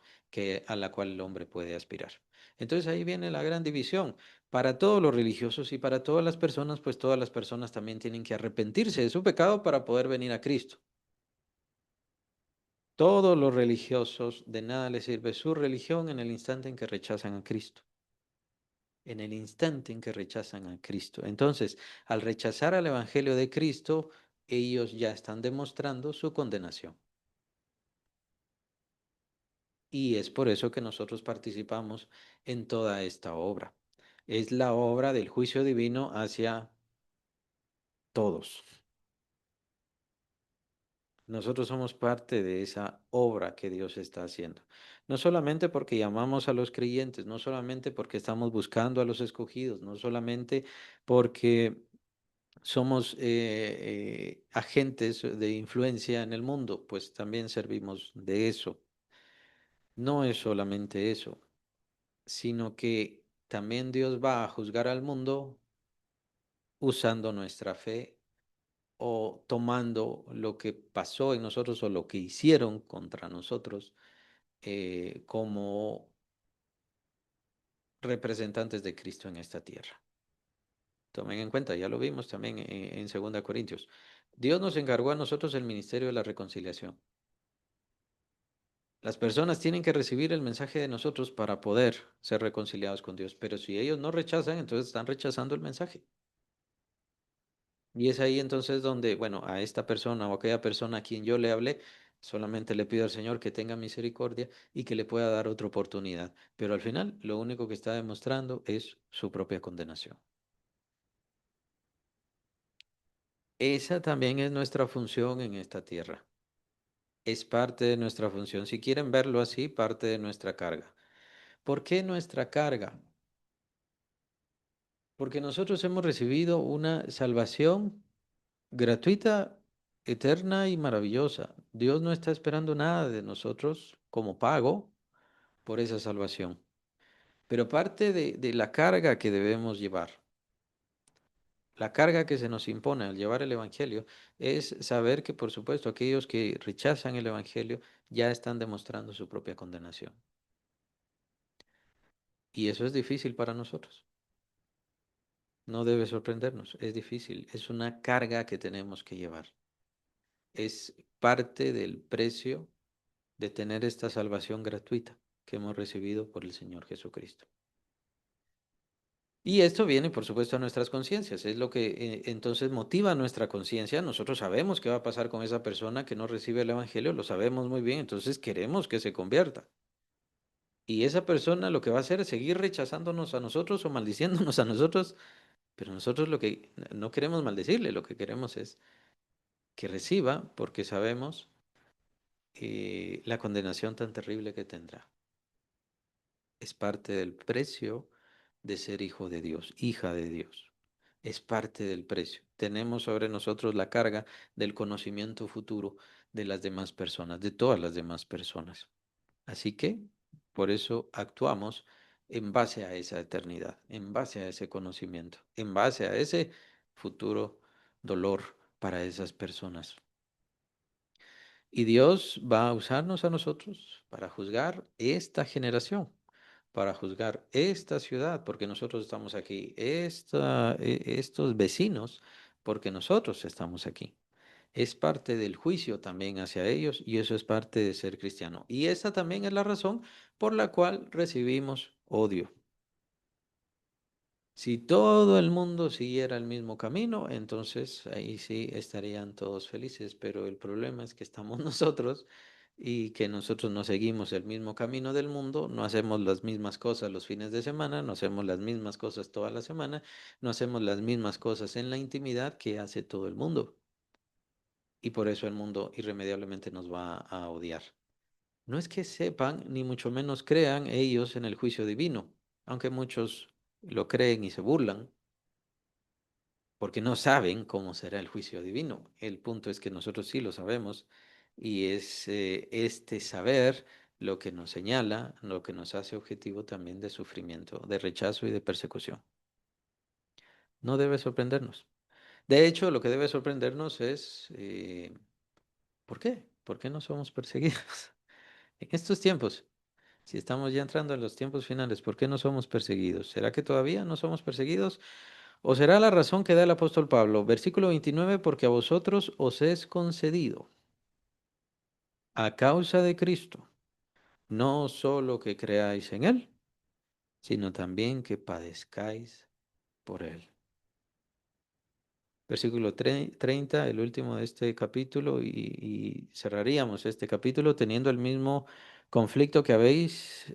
a la cual el hombre puede aspirar. Entonces ahí viene la gran división. Para todos los religiosos y para todas las personas, pues todas las personas también tienen que arrepentirse de su pecado para poder venir a Cristo. Todos los religiosos, de nada les sirve su religión en el instante en que rechazan a Cristo. En el instante en que rechazan a Cristo. Entonces, al rechazar al Evangelio de Cristo, ellos ya están demostrando su condenación. Y es por eso que nosotros participamos en toda esta obra. Es la obra del juicio divino hacia todos. Nosotros somos parte de esa obra que Dios está haciendo. No solamente porque llamamos a los creyentes, no solamente porque estamos buscando a los escogidos, no solamente porque somos agentes de influencia en el mundo, pues también servimos de eso. No es solamente eso, sino que también Dios va a juzgar al mundo usando nuestra fe o tomando lo que pasó en nosotros o lo que hicieron contra nosotros como representantes de Cristo en esta tierra. Tomen en cuenta, ya lo vimos también en 2 Corintios. Dios nos encargó a nosotros el ministerio de la reconciliación. Las personas tienen que recibir el mensaje de nosotros para poder ser reconciliados con Dios, pero si ellos no rechazan, entonces están rechazando el mensaje. Y es ahí entonces donde, bueno, a esta persona o aquella persona a quien yo le hablé, solamente le pido al Señor que tenga misericordia y que le pueda dar otra oportunidad. Pero al final, lo único que está demostrando es su propia condenación. Esa también es nuestra función en esta tierra. Es parte de nuestra función. Si quieren verlo así, parte de nuestra carga. ¿Por qué nuestra carga? Porque nosotros hemos recibido una salvación gratuita, eterna y maravillosa. Dios no está esperando nada de nosotros como pago por esa salvación. Pero parte de la carga que debemos llevar, la carga que se nos impone al llevar el Evangelio, es saber que, por supuesto, aquellos que rechazan el Evangelio ya están demostrando su propia condenación. Y eso es difícil para nosotros. No debe sorprendernos. Es difícil. Es una carga que tenemos que llevar. Es parte del precio de tener esta salvación gratuita que hemos recibido por el Señor Jesucristo. Y esto viene, por supuesto, a nuestras conciencias. Es lo que entonces motiva nuestra conciencia. Nosotros sabemos qué va a pasar con esa persona que no recibe el Evangelio, lo sabemos muy bien, entonces queremos que se convierta. Y esa persona lo que va a hacer es seguir rechazándonos a nosotros o maldiciéndonos a nosotros, pero nosotros lo que no queremos maldecirle, lo que queremos es que reciba, porque sabemos la condenación tan terrible que tendrá. Es parte del precio de ser hijo de Dios, hija de Dios. Es parte del precio. Tenemos sobre nosotros la carga del conocimiento futuro de las demás personas, de todas las demás personas. Así que por eso actuamos en base a esa eternidad, en base a ese conocimiento, en base a ese futuro dolor para esas personas. Y Dios va a usarnos a nosotros para juzgar esta generación, para juzgar esta ciudad, porque nosotros estamos aquí, estos vecinos, porque nosotros estamos aquí. Es parte del juicio también hacia ellos y eso es parte de ser cristiano. Y esa también es la razón por la cual recibimos odio. Si todo el mundo siguiera el mismo camino, entonces ahí sí estarían todos felices, pero el problema es que estamos nosotros y que nosotros no seguimos el mismo camino del mundo, no hacemos las mismas cosas los fines de semana, no hacemos las mismas cosas toda la semana, no hacemos las mismas cosas en la intimidad que hace todo el mundo. Y por eso el mundo irremediablemente nos va a odiar. No es que sepan, ni mucho menos crean ellos en el juicio divino, aunque muchos lo creen y se burlan porque no saben cómo será el juicio divino. El punto es que nosotros sí lo sabemos y es este saber lo que nos señala, lo que nos hace objetivo también de sufrimiento, de rechazo y de persecución. No debe sorprendernos. De hecho, lo que debe sorprendernos es, ¿por qué? ¿Por qué no somos perseguidos? En estos tiempos, si estamos ya entrando en los tiempos finales, ¿por qué no somos perseguidos? ¿Será que todavía no somos perseguidos? ¿O será la razón que da el apóstol Pablo? Versículo 29, porque a vosotros os es concedido, a causa de Cristo, no solo que creáis en Él, sino también que padezcáis por Él. Versículo 30, el último de este capítulo, y cerraríamos este capítulo teniendo el mismo conflicto que habéis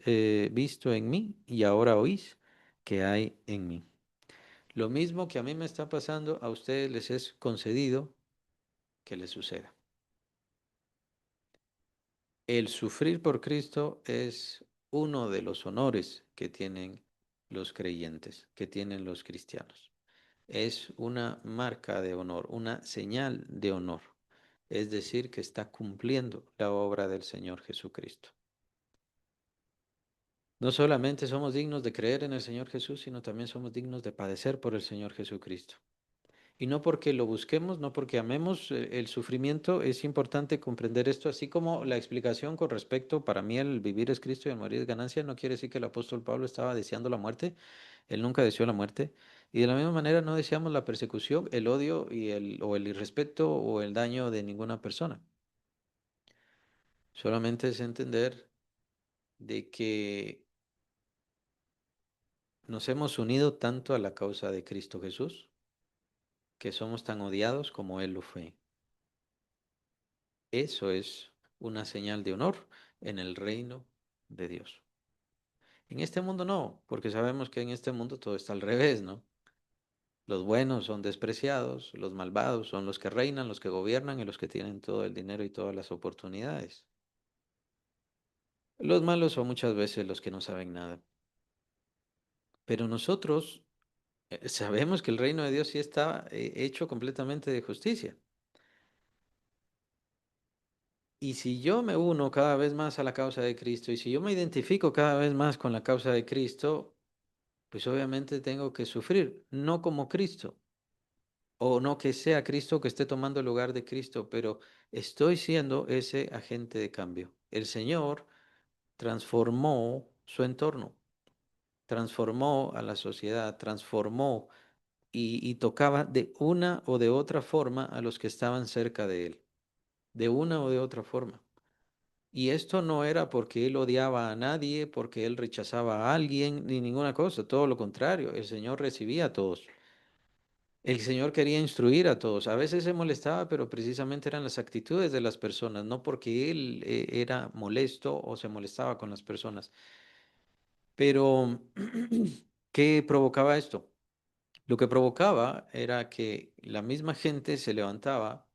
visto en mí y ahora oís que hay en mí. Lo mismo que a mí me está pasando, a ustedes les es concedido que les suceda. El sufrir por Cristo es uno de los honores que tienen los creyentes, que tienen los cristianos. Es una marca de honor, una señal de honor. Es decir, que está cumpliendo la obra del Señor Jesucristo. No solamente somos dignos de creer en el Señor Jesús, sino también somos dignos de padecer por el Señor Jesucristo. Y no porque lo busquemos, no porque amemos el sufrimiento, es importante comprender esto, así como la explicación con respecto, para mí el vivir es Cristo y el morir es ganancia, no quiere decir que el apóstol Pablo estaba deseando la muerte, él nunca deseó la muerte, y de la misma manera no deseamos la persecución, el odio o el irrespeto o el daño de ninguna persona. Solamente es entender de que nos hemos unido tanto a la causa de Cristo Jesús, que somos tan odiados como Él lo fue. Eso es una señal de honor en el reino de Dios. En este mundo no, porque sabemos que en este mundo todo está al revés, ¿no? Los buenos son despreciados, los malvados son los que reinan, los que gobiernan y los que tienen todo el dinero y todas las oportunidades. Los malos son muchas veces los que no saben nada. Pero nosotros sabemos que el reino de Dios sí está hecho completamente de justicia. Y si yo me uno cada vez más a la causa de Cristo y si yo me identifico cada vez más con la causa de Cristo, pues obviamente tengo que sufrir, no como Cristo, o no que sea Cristo que esté tomando el lugar de Cristo, pero estoy siendo ese agente de cambio. El Señor transformó su entorno, transformó a la sociedad, transformó y tocaba de una o de otra forma a los que estaban cerca de Él, de una o de otra forma. Y esto no era porque Él odiaba a nadie, porque Él rechazaba a alguien, ni ninguna cosa, todo lo contrario, el Señor recibía a todos. El Señor quería instruir a todos. A veces se molestaba, pero precisamente eran las actitudes de las personas, no porque Él era molesto o se molestaba con las personas. Pero, ¿qué provocaba esto? Lo que provocaba era que la misma gente se levantaba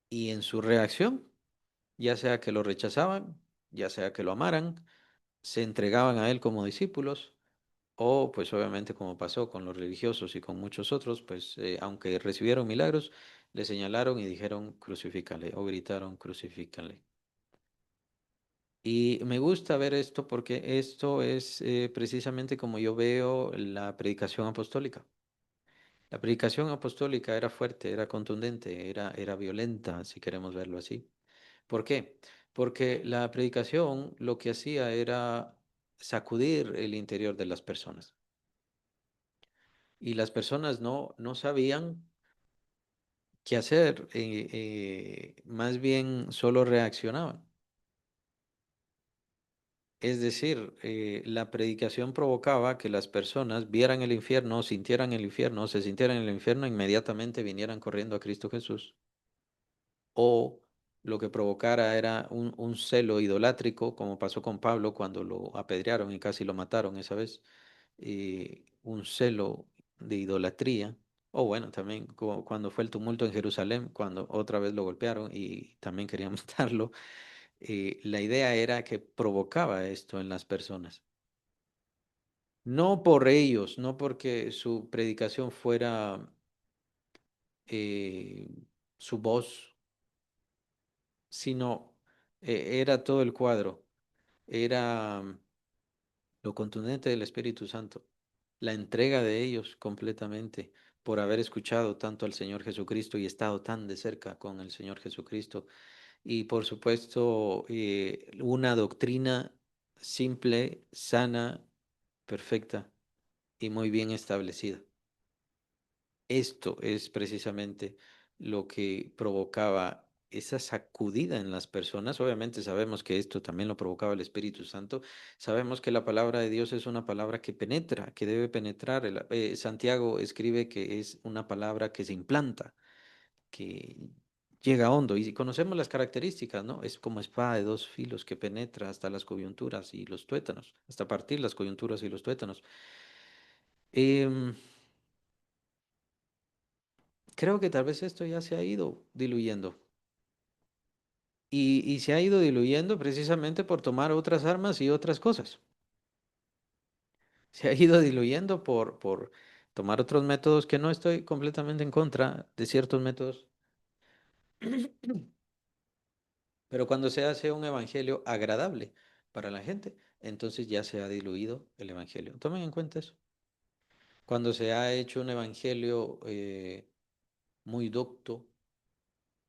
y en su reacción, ya sea que lo rechazaban, ya sea que lo amaran, se entregaban a Él como discípulos. O pues obviamente como pasó con los religiosos y con muchos otros, pues aunque recibieron milagros, le señalaron y dijeron crucifícale o gritaron crucifícale. Y me gusta ver esto porque esto es precisamente como yo veo la predicación apostólica. La predicación apostólica era fuerte, era contundente, era violenta, si queremos verlo así. ¿Por qué? Porque la predicación lo que hacía era sacudir el interior de las personas. Y las personas no sabían qué hacer, más bien solo reaccionaban. Es decir, la predicación provocaba que las personas vieran el infierno, sintieran el infierno, se sintieran el infierno, inmediatamente vinieran corriendo a Cristo Jesús. O lo que provocara era un celo idolátrico, como pasó con Pablo cuando lo apedrearon y casi lo mataron esa vez, un celo de idolatría. O bueno, también cuando fue el tumulto en Jerusalén, cuando otra vez lo golpearon y también querían matarlo, la idea era que provocaba esto en las personas. No por ellos, no porque su predicación fuera eh, su voz, sino era todo el cuadro, era lo contundente del Espíritu Santo, la entrega de ellos completamente. por haber escuchado tanto al Señor Jesucristo y estado tan de cerca con el Señor Jesucristo. Y por supuesto, una doctrina simple, sana, perfecta y muy bien establecida. Esto es precisamente lo que provocaba esa sacudida en las personas. Obviamente sabemos que esto también lo provocaba el Espíritu Santo. Sabemos que la palabra de Dios es una palabra que penetra, que debe penetrar. Santiago escribe que es una palabra que se implanta, que llega hondo. Y conocemos las características, ¿no? Es como espada de dos filos que penetra hasta las coyunturas y los tuétanos, hasta partir las coyunturas y los tuétanos. Em, Creo que tal vez esto ya se ha ido diluyendo. Y se ha ido diluyendo precisamente por tomar otras armas y otras cosas. Se ha ido diluyendo por tomar otros métodos que no estoy completamente en contra de ciertos métodos. Pero cuando se hace un evangelio agradable para la gente, entonces ya se ha diluido el evangelio. Tomen en cuenta eso. Cuando se ha hecho un evangelio muy docto,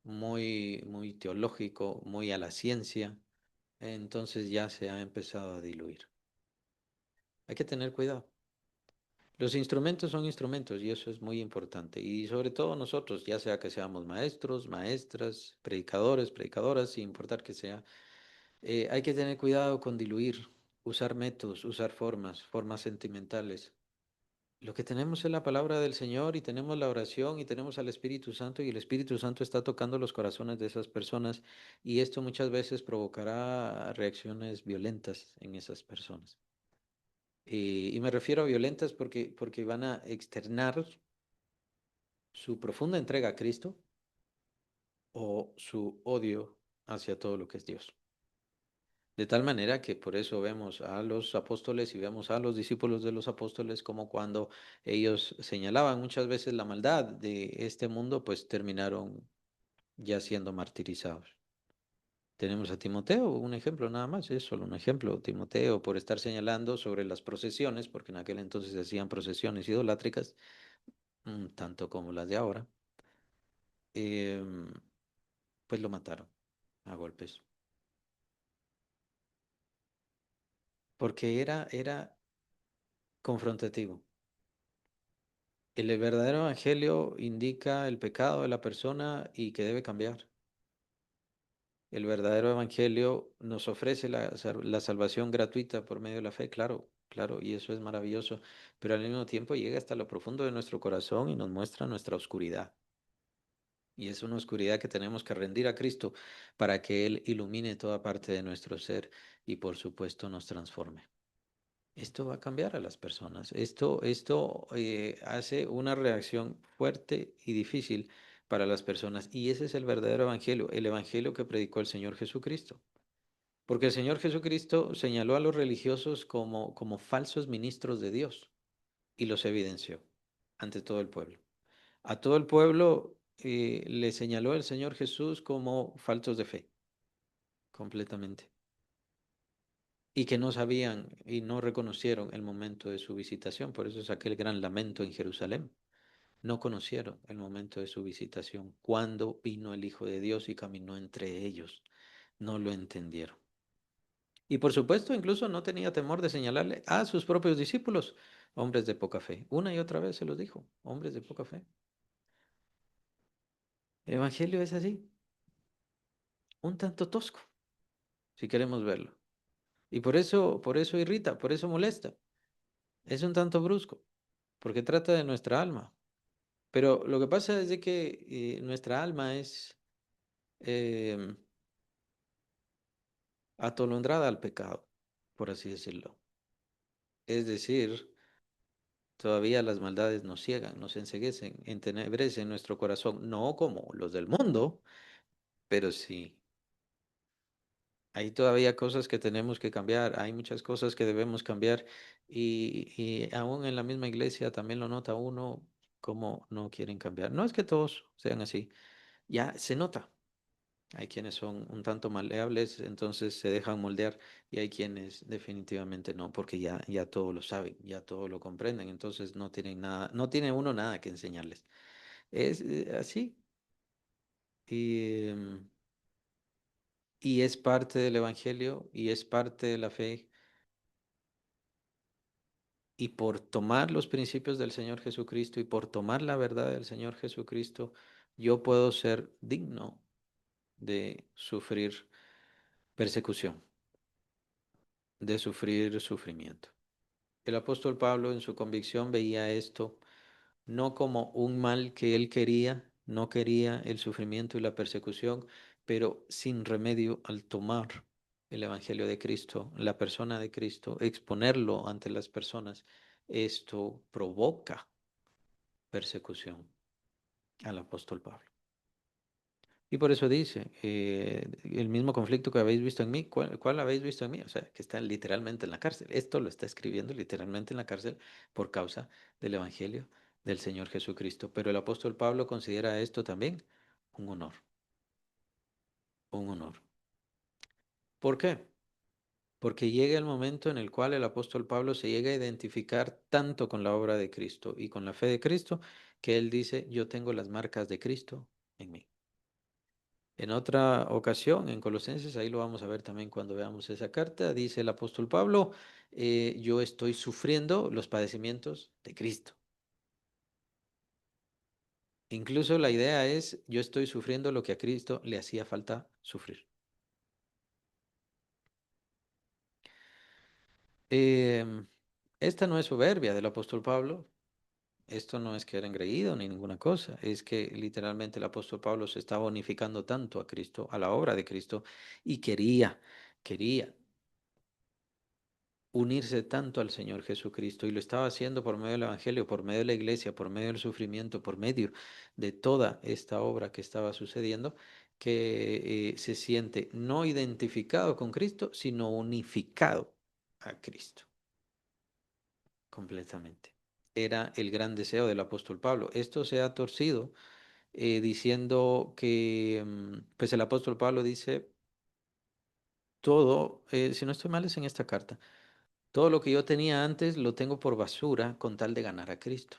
muy teológico, muy a la ciencia, entonces ya se ha empezado a diluir. Hay que tener cuidado. Los instrumentos son instrumentos y eso es muy importante. Y sobre todo nosotros, ya sea que seamos maestros, maestras, predicadores, predicadoras, sin importar que sea, hay que tener cuidado con diluir, usar métodos, usar formas, formas sentimentales. Lo que tenemos es la palabra del Señor y tenemos la oración y tenemos al Espíritu Santo y el Espíritu Santo está tocando los corazones de esas personas y esto muchas veces provocará reacciones violentas en esas personas. Y me refiero a violentas porque van a externar su profunda entrega a Cristo o su odio hacia todo lo que es Dios. De tal manera que por eso vemos a los apóstoles y vemos a los discípulos de los apóstoles como cuando ellos señalaban muchas veces la maldad de este mundo, pues terminaron ya siendo martirizados. Tenemos a Timoteo, un ejemplo nada más, es solo un ejemplo. Timoteo, por estar señalando sobre las procesiones, porque en aquel entonces se hacían procesiones idolátricas, tanto como las de ahora, em, pues lo mataron a golpes. Porque era confrontativo. El verdadero evangelio indica el pecado de la persona y que debe cambiar. El verdadero evangelio nos ofrece la salvación gratuita por medio de la fe, claro, claro, y eso es maravilloso, pero al mismo tiempo llega hasta lo profundo de nuestro corazón y nos muestra nuestra oscuridad. Y es una oscuridad que tenemos que rendir a Cristo para que Él ilumine toda parte de nuestro ser y por supuesto nos transforme. Esto va a cambiar a las personas. Esto hace una reacción fuerte y difícil para las personas. Y ese es el evangelio que predicó el Señor Jesucristo. Porque el Señor Jesucristo señaló a los religiosos como falsos ministros de Dios y los evidenció ante todo el pueblo. A todo el pueblo le señaló el Señor Jesús como faltos de fe, completamente. Y que no sabían y no reconocieron el momento de su visitación. Por eso es aquel gran lamento en Jerusalén. No conocieron el momento de su visitación, cuando vino el Hijo de Dios y caminó entre ellos. No lo entendieron. Y por supuesto, incluso no tenía temor de señalarle a sus propios discípulos, hombres de poca fe. Una y otra vez se los dijo, hombres de poca fe. El Evangelio es así, un tanto tosco, si queremos verlo. Y por eso irrita, por eso molesta. Es un tanto brusco, porque trata de nuestra alma. Pero lo que pasa es de que nuestra alma es em, atolondrada al pecado, por así decirlo. Es decir, todavía las maldades nos ciegan, nos enceguecen, entenebrecen nuestro corazón, no como los del mundo, pero sí. Hay todavía cosas que tenemos que cambiar, hay muchas cosas que debemos cambiar y aún en la misma iglesia también lo nota uno como no quieren cambiar. No es que todos sean así, ya se nota. Hay quienes son un tanto maleables, entonces se dejan moldear y hay quienes definitivamente no, porque ya todo lo saben, ya todo lo comprenden, entonces no tienen nada, no tiene uno nada que enseñarles. Es así y, y es parte del evangelio y es parte de la fe y por tomar los principios del Señor Jesucristo y por tomar la verdad del Señor Jesucristo, yo puedo ser digno de sufrir persecución, de sufrir sufrimiento. El apóstol Pablo en su convicción veía esto no como un mal que él quería, no quería el sufrimiento y la persecución, pero sin remedio al tomar el Evangelio de Cristo, la persona de Cristo, exponerlo ante las personas, esto provoca persecución al apóstol Pablo. Y por eso dice, el mismo conflicto que habéis visto en mí, ¿cuál habéis visto en mí? O sea, que está literalmente en la cárcel. Esto lo está escribiendo literalmente en la cárcel por causa del Evangelio del Señor Jesucristo. Pero el apóstol Pablo considera esto también un honor, un honor. ¿Por qué? Porque llega el momento en el cual el apóstol Pablo se llega a identificar tanto con la obra de Cristo y con la fe de Cristo, que él dice, yo tengo las marcas de Cristo en mí. En otra ocasión, en Colosenses, ahí lo vamos a ver también cuando veamos esa carta, dice el apóstol Pablo, yo estoy sufriendo los padecimientos de Cristo. Incluso la idea es, yo estoy sufriendo lo que a Cristo le hacía falta sufrir. Em, Esta no es soberbia del apóstol Pablo, esto no es que era engreído ni ninguna cosa, es que literalmente el apóstol Pablo se estaba unificando tanto a Cristo, a la obra de Cristo, y quería unirse tanto al Señor Jesucristo y lo estaba haciendo por medio del Evangelio, por medio de la iglesia, por medio del sufrimiento, por medio de toda esta obra que estaba sucediendo, que se siente no identificado con Cristo, sino unificado a Cristo completamente. Era el gran deseo del apóstol Pablo. Esto se ha torcido diciendo que, pues el apóstol Pablo dice, todo, si no estoy mal es en esta carta. Todo lo que yo tenía antes lo tengo por basura con tal de ganar a Cristo.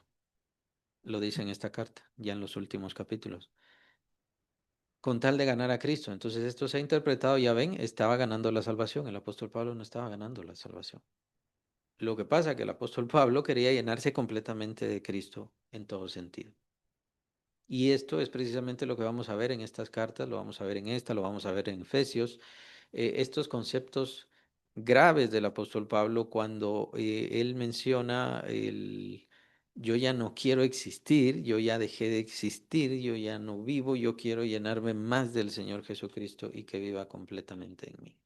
Lo dice en esta carta, ya en los últimos capítulos. Con tal de ganar a Cristo. Entonces esto se ha interpretado, ya ven, estaba ganando la salvación. El apóstol Pablo no estaba ganando la salvación. Lo que pasa es que el apóstol Pablo quería llenarse completamente de Cristo en todo sentido. Y esto es precisamente lo que vamos a ver en estas cartas, lo vamos a ver en esta, lo vamos a ver en Efesios, estos conceptos graves del apóstol Pablo cuando él menciona el yo ya no quiero existir, yo ya dejé de existir, yo ya no vivo, yo quiero llenarme más del Señor Jesucristo y que viva completamente en mí.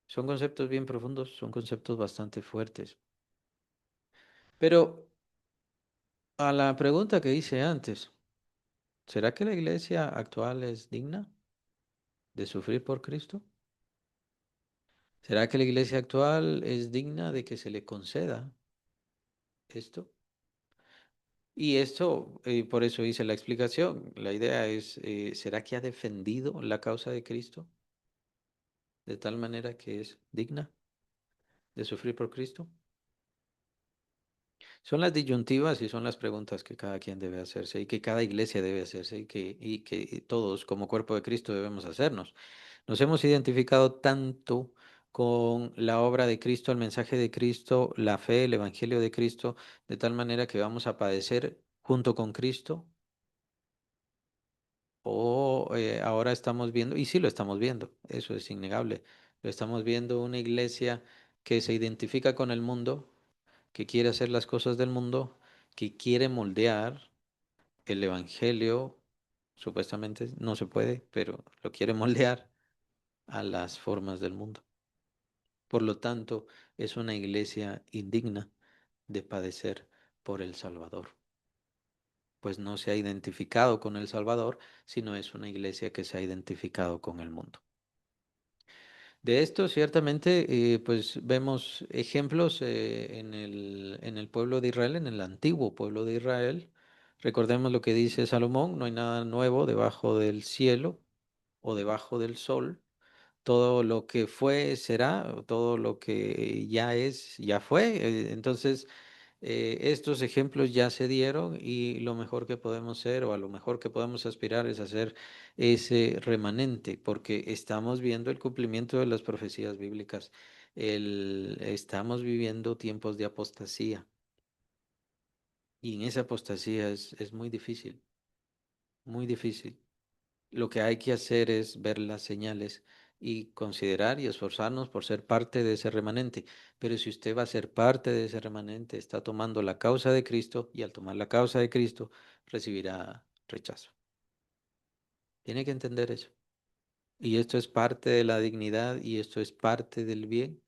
Son conceptos bien profundos, son conceptos bastante fuertes. Pero a la pregunta que hice antes, ¿será que la iglesia actual es digna de sufrir por Cristo? ¿Será que la iglesia actual es digna de que se le conceda esto? Y esto, por eso hice la explicación. La idea es, ¿será que ha defendido la causa de Cristo de tal manera que es digna de sufrir por Cristo? Son las disyuntivas y son las preguntas que cada quien debe hacerse y que cada iglesia debe hacerse y que todos como cuerpo de Cristo debemos hacernos. Nos hemos identificado tanto con la obra de Cristo, el mensaje de Cristo, la fe, el evangelio de Cristo, de tal manera que vamos a padecer junto con Cristo o ahora estamos viendo, y sí lo estamos viendo, eso es innegable, lo estamos viendo una iglesia que se identifica con el mundo, que quiere hacer las cosas del mundo, que quiere moldear el evangelio, supuestamente no se puede, pero lo quiere moldear a las formas del mundo. Por lo tanto, es una iglesia indigna de padecer por el Salvador, pues no se ha identificado con el Salvador, sino es una iglesia que se ha identificado con el mundo. De esto, ciertamente, pues vemos ejemplos en el pueblo de Israel, en el antiguo pueblo de Israel. Recordemos lo que dice Salomón, no hay nada nuevo debajo del cielo o debajo del sol. Todo lo que fue será, o todo lo que ya es, ya fue. Entonces, estos ejemplos ya se dieron y lo mejor que podemos ser o a lo mejor que podemos aspirar es hacer ese remanente, porque estamos viendo el cumplimiento de las profecías bíblicas. Estamos viviendo tiempos de apostasía y en esa apostasía es muy difícil, muy difícil. Lo que hay que hacer es ver las señales y considerar y esforzarnos por ser parte de ese remanente. Pero si usted va a ser parte de ese remanente, está tomando la causa de Cristo y al tomar la causa de Cristo recibirá rechazo. Tiene que entender eso. Y esto es parte de la dignidad y esto es parte del bien.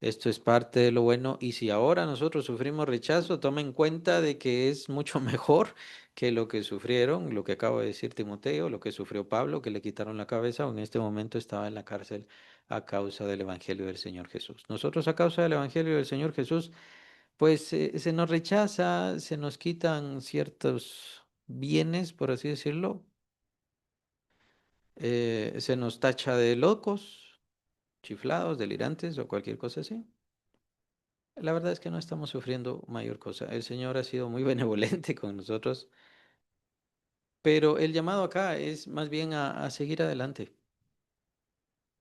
Esto es parte de lo bueno y si ahora nosotros sufrimos rechazo, toma en cuenta de que es mucho mejor que lo que sufrieron, lo que acabo de decir Timoteo, lo que sufrió Pablo, que le quitaron la cabeza o en este momento estaba en la cárcel a causa del Evangelio del Señor Jesús. Nosotros a causa del Evangelio del Señor Jesús, pues se nos rechaza, se nos quitan ciertos bienes, por así decirlo, se nos tacha de locos, chiflados, delirantes o cualquier cosa así. La verdad es que no estamos sufriendo mayor cosa. El Señor ha sido muy benevolente con nosotros, pero el llamado acá es más bien a seguir adelante,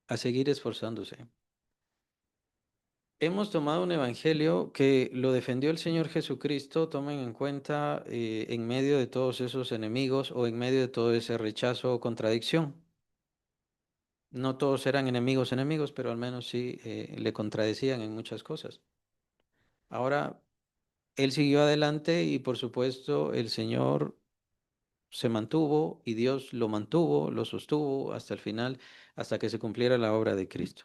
a seguir esforzándose. Hemos tomado un evangelio que lo defendió el Señor Jesucristo, tomen en cuenta en medio de todos esos enemigos o en medio de todo ese rechazo o contradicción. No todos eran enemigos enemigos, pero al menos sí le contradecían en muchas cosas. Ahora, él siguió adelante y por supuesto el Señor se mantuvo y Dios lo mantuvo, lo sostuvo hasta el final, hasta que se cumpliera la obra de Cristo.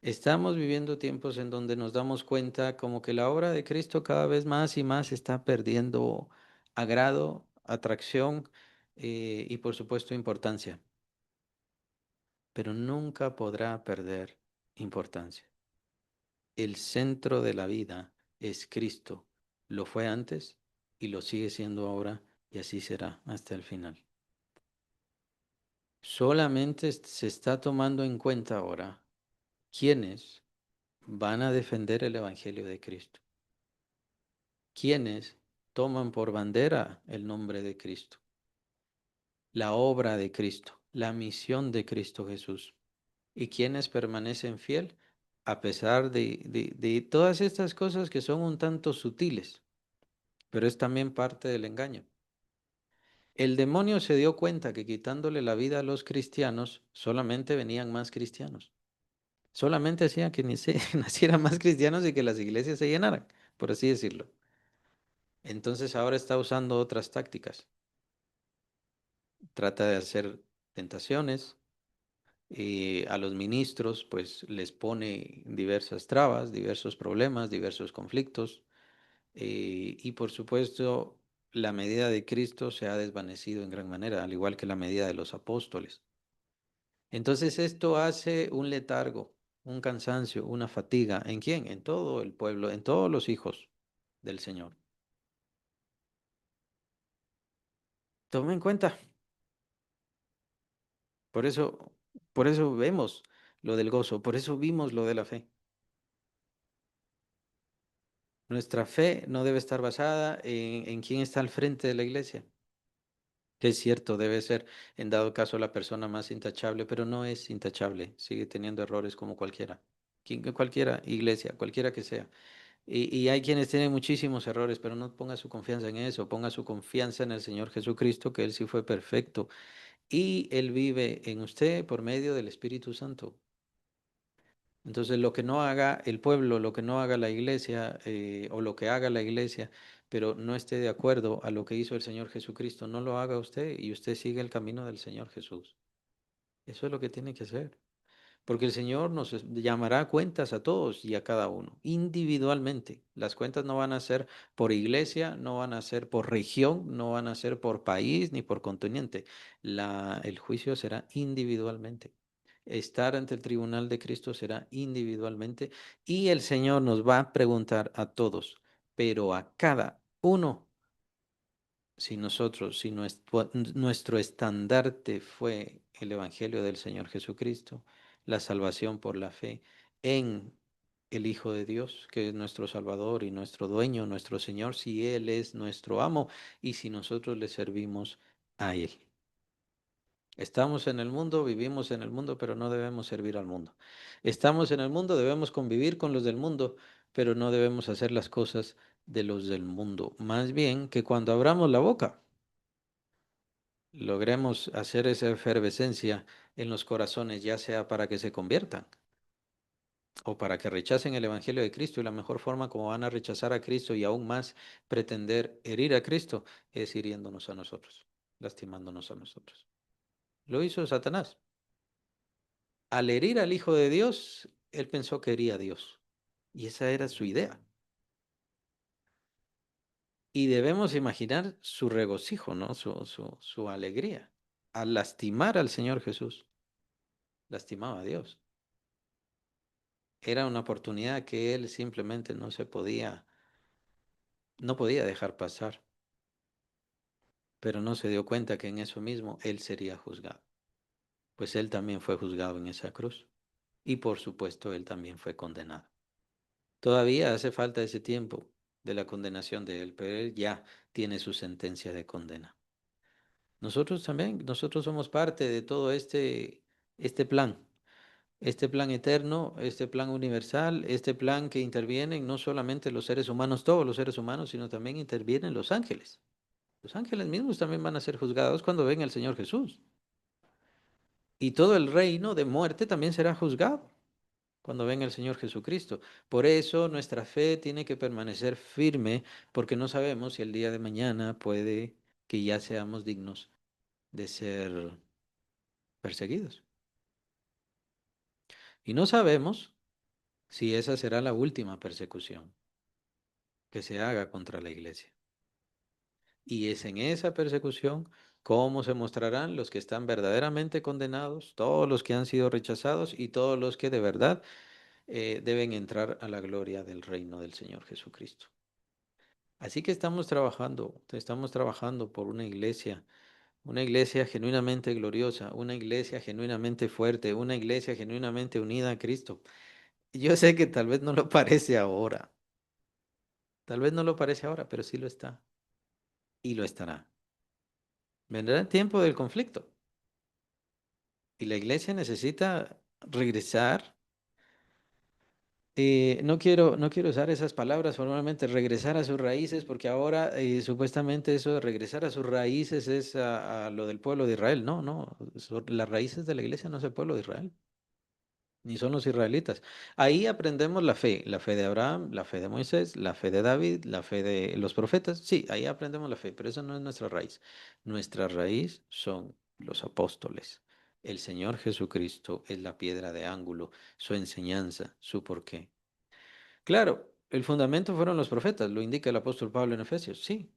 Estamos viviendo tiempos en donde nos damos cuenta como que la obra de Cristo cada vez más y más está perdiendo agrado, atracción y por supuesto importancia, pero nunca podrá perder importancia. El centro de la vida es Cristo. Lo fue antes y lo sigue siendo ahora y así será hasta el final. Solamente se está tomando en cuenta ahora quiénes van a defender el Evangelio de Cristo, quiénes toman por bandera el nombre de Cristo, la obra de Cristo, la misión de Cristo Jesús, y quienes permanecen fiel a pesar de todas estas cosas que son un tanto sutiles, pero es también parte del engaño. El demonio se dio cuenta que quitándole la vida a los cristianos, solamente venían más cristianos. Solamente hacía que nacieran más cristianos y que las iglesias se llenaran, por así decirlo. Entonces ahora está usando otras tácticas. Trata de hacer tentaciones y a los ministros pues les pone diversas trabas, diversos problemas, diversos conflictos y por supuesto la medida de Cristo se ha desvanecido en gran manera, al igual que la medida de los apóstoles. Entonces esto hace un letargo, un cansancio, una fatiga. ¿En quién? En todo el pueblo, en todos los hijos del Señor. Tome en cuenta. Por eso, por eso vemos lo del gozo, por eso vimos lo de la fe. Nuestra fe no debe estar basada en quién está al frente de la iglesia. Que es cierto, debe ser en dado caso la persona más intachable, pero no es intachable. Sigue teniendo errores como cualquiera. Cualquiera iglesia, cualquiera que sea. Y hay quienes tienen muchísimos errores, pero no ponga su confianza en eso, ponga su confianza en el Señor Jesucristo, que Él sí fue perfecto y Él vive en usted por medio del Espíritu Santo. Entonces, lo que no haga el pueblo, lo que no haga la iglesia o lo que haga la iglesia, pero no esté de acuerdo a lo que hizo el Señor Jesucristo, no lo haga usted y usted sigue el camino del Señor Jesús. Eso es lo que tiene que hacer. Porque el Señor nos llamará a cuentas a todos y a cada uno, individualmente. Las cuentas no van a ser por iglesia, no van a ser por región, no van a ser por país ni por continente. El juicio será individualmente. Estar ante el tribunal de Cristo será individualmente y el Señor nos va a preguntar a todos, pero a cada uno si nosotros, si nuestro estandarte fue el Evangelio del Señor Jesucristo, la salvación por la fe en el Hijo de Dios, que es nuestro Salvador y nuestro dueño, nuestro Señor, si Él es nuestro amo y si nosotros le servimos a Él. Estamos en el mundo, vivimos en el mundo, pero no debemos servir al mundo. Estamos en el mundo, debemos convivir con los del mundo, pero no debemos hacer las cosas de los del mundo. Más bien que cuando abramos la boca, logremos hacer esa efervescencia en los corazones, ya sea para que se conviertan o para que rechacen el Evangelio de Cristo. Y la mejor forma como van a rechazar a Cristo y aún más pretender herir a Cristo es hiriéndonos a nosotros, lastimándonos a nosotros. Lo hizo Satanás. Al herir al Hijo de Dios, él pensó que hería a Dios. Y esa era su idea. Y debemos imaginar su regocijo, ¿no? Su alegría. Al lastimar al Señor Jesús, lastimaba a Dios. Era una oportunidad que él simplemente no podía dejar pasar, pero no se dio cuenta que en eso mismo él sería juzgado, pues él también fue juzgado en esa cruz y por supuesto él también fue condenado. Todavía hace falta ese tiempo de la condenación de él, pero él ya tiene su sentencia de condena. Nosotros también, nosotros somos parte de todo este plan eterno, este plan universal, este plan que intervienen no solamente los seres humanos, todos los seres humanos, sino también intervienen los ángeles. Los ángeles mismos también van a ser juzgados cuando venga el Señor Jesús. Y todo el reino de muerte también será juzgado cuando venga el Señor Jesucristo. Por eso nuestra fe tiene que permanecer firme, porque no sabemos si el día de mañana puede que ya seamos dignos de ser perseguidos. Y no sabemos si esa será la última persecución que se haga contra la iglesia. Y es en esa persecución cómo se mostrarán los que están verdaderamente condenados, todos los que han sido rechazados y todos los que de verdad deben entrar a la gloria del reino del Señor Jesucristo. Así que estamos trabajando por una iglesia genuinamente gloriosa, una iglesia genuinamente fuerte, una iglesia genuinamente unida a Cristo. Yo sé que tal vez no lo parece ahora, tal vez no lo parece ahora, pero sí lo está y lo estará. Vendrá el tiempo del conflicto y la iglesia necesita regresar. No quiero usar esas palabras formalmente, regresar a sus raíces, porque ahora supuestamente eso de regresar a sus raíces es a lo del pueblo de Israel. No, no, las raíces de la iglesia no es el pueblo de Israel, ni son los israelitas. Ahí aprendemos la fe de Abraham, la fe de Moisés, la fe de David, la fe de los profetas. Sí, ahí aprendemos la fe, pero eso no es nuestra raíz. Nuestra raíz son los apóstoles. El Señor Jesucristo es la piedra de ángulo, su enseñanza, su porqué. Claro, el fundamento fueron los profetas, lo indica el apóstol Pablo en Efesios. Sí,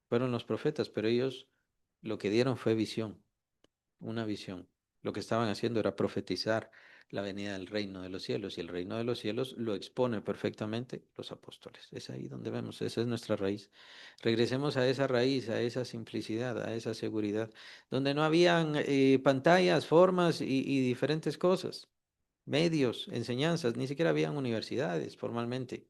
fueron los profetas, pero ellos lo que dieron fue visión, una visión. Lo que estaban haciendo era profetizar la venida del reino de los cielos y el reino de los cielos lo expone perfectamente los apóstoles. Es ahí donde vemos, esa es nuestra raíz. Regresemos a esa raíz, a esa simplicidad, a esa seguridad, donde no habían pantallas, formas y diferentes cosas, medios, enseñanzas, ni siquiera habían universidades formalmente.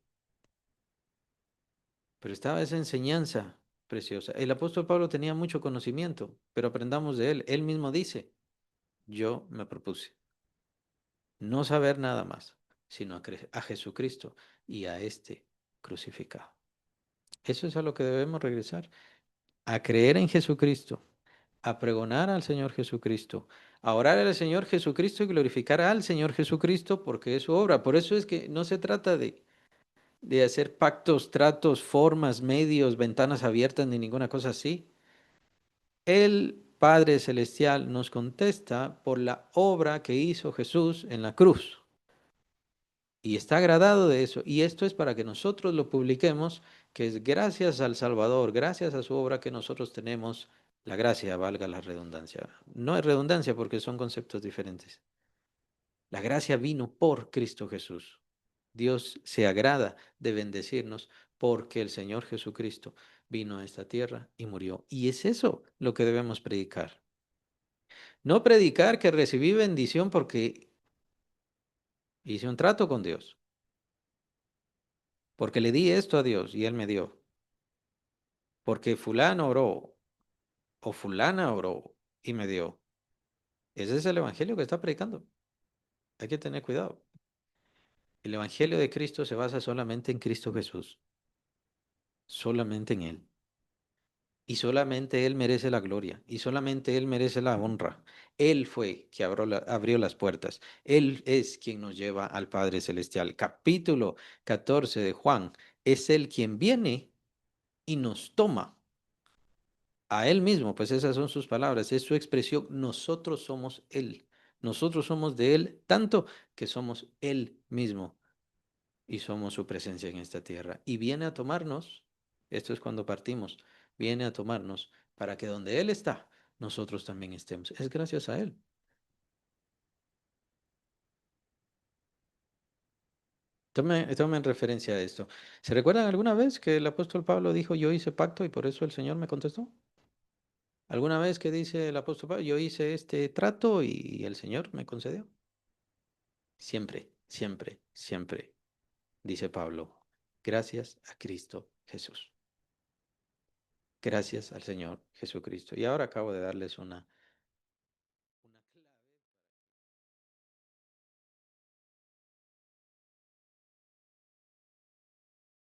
Pero estaba esa enseñanza preciosa. El apóstol Pablo tenía mucho conocimiento, pero aprendamos de él. Él mismo dice, yo me propuse no saber nada más, sino a Jesucristo y a este crucificado. Eso es a lo que debemos regresar, a creer en Jesucristo, a pregonar al Señor Jesucristo, a orar al Señor Jesucristo y glorificar al Señor Jesucristo porque es su obra. Por eso es que no se trata de hacer pactos, tratos, formas, medios, ventanas abiertas ni ninguna cosa así. El Padre Celestial nos contesta por la obra que hizo Jesús en la cruz. Y está agradado de eso. Y esto es para que nosotros lo publiquemos, que es gracias al Salvador, gracias a su obra que nosotros tenemos la gracia, valga la redundancia. No es redundancia porque son conceptos diferentes. La gracia vino por Cristo Jesús. Dios se agrada de bendecirnos porque el Señor Jesucristo vino a esta tierra y murió. Y es eso lo que debemos predicar. No predicar que recibí bendición porque hice un trato con Dios, porque le di esto a Dios y Él me dio, porque fulano oró o fulana oró y me dio. Ese es el evangelio que está predicando. Hay que tener cuidado. El evangelio de Cristo se basa solamente en Cristo Jesús, solamente en Él. Y solamente Él merece la gloria, y solamente Él merece la honra. Él fue que abrió las puertas. Él es quien nos lleva al Padre Celestial. Capítulo 14 de Juan. Es Él quien viene y nos toma a Él mismo, pues esas son sus palabras, es su expresión. Nosotros somos Él. Nosotros somos de Él, tanto que somos Él mismo y somos su presencia en esta tierra. Y viene a tomarnos, esto es cuando partimos, viene a tomarnos para que donde Él está, nosotros también estemos. Es gracias a Él. Tomen referencia a esto. ¿Se recuerdan alguna vez que el apóstol Pablo dijo, yo hice pacto y por eso el Señor me contestó? ¿Alguna vez que dice el apóstol Pablo, yo hice este trato y el Señor me concedió? Siempre, siempre, siempre, dice Pablo, gracias a Cristo Jesús. Gracias al Señor Jesucristo. Y ahora acabo de darles una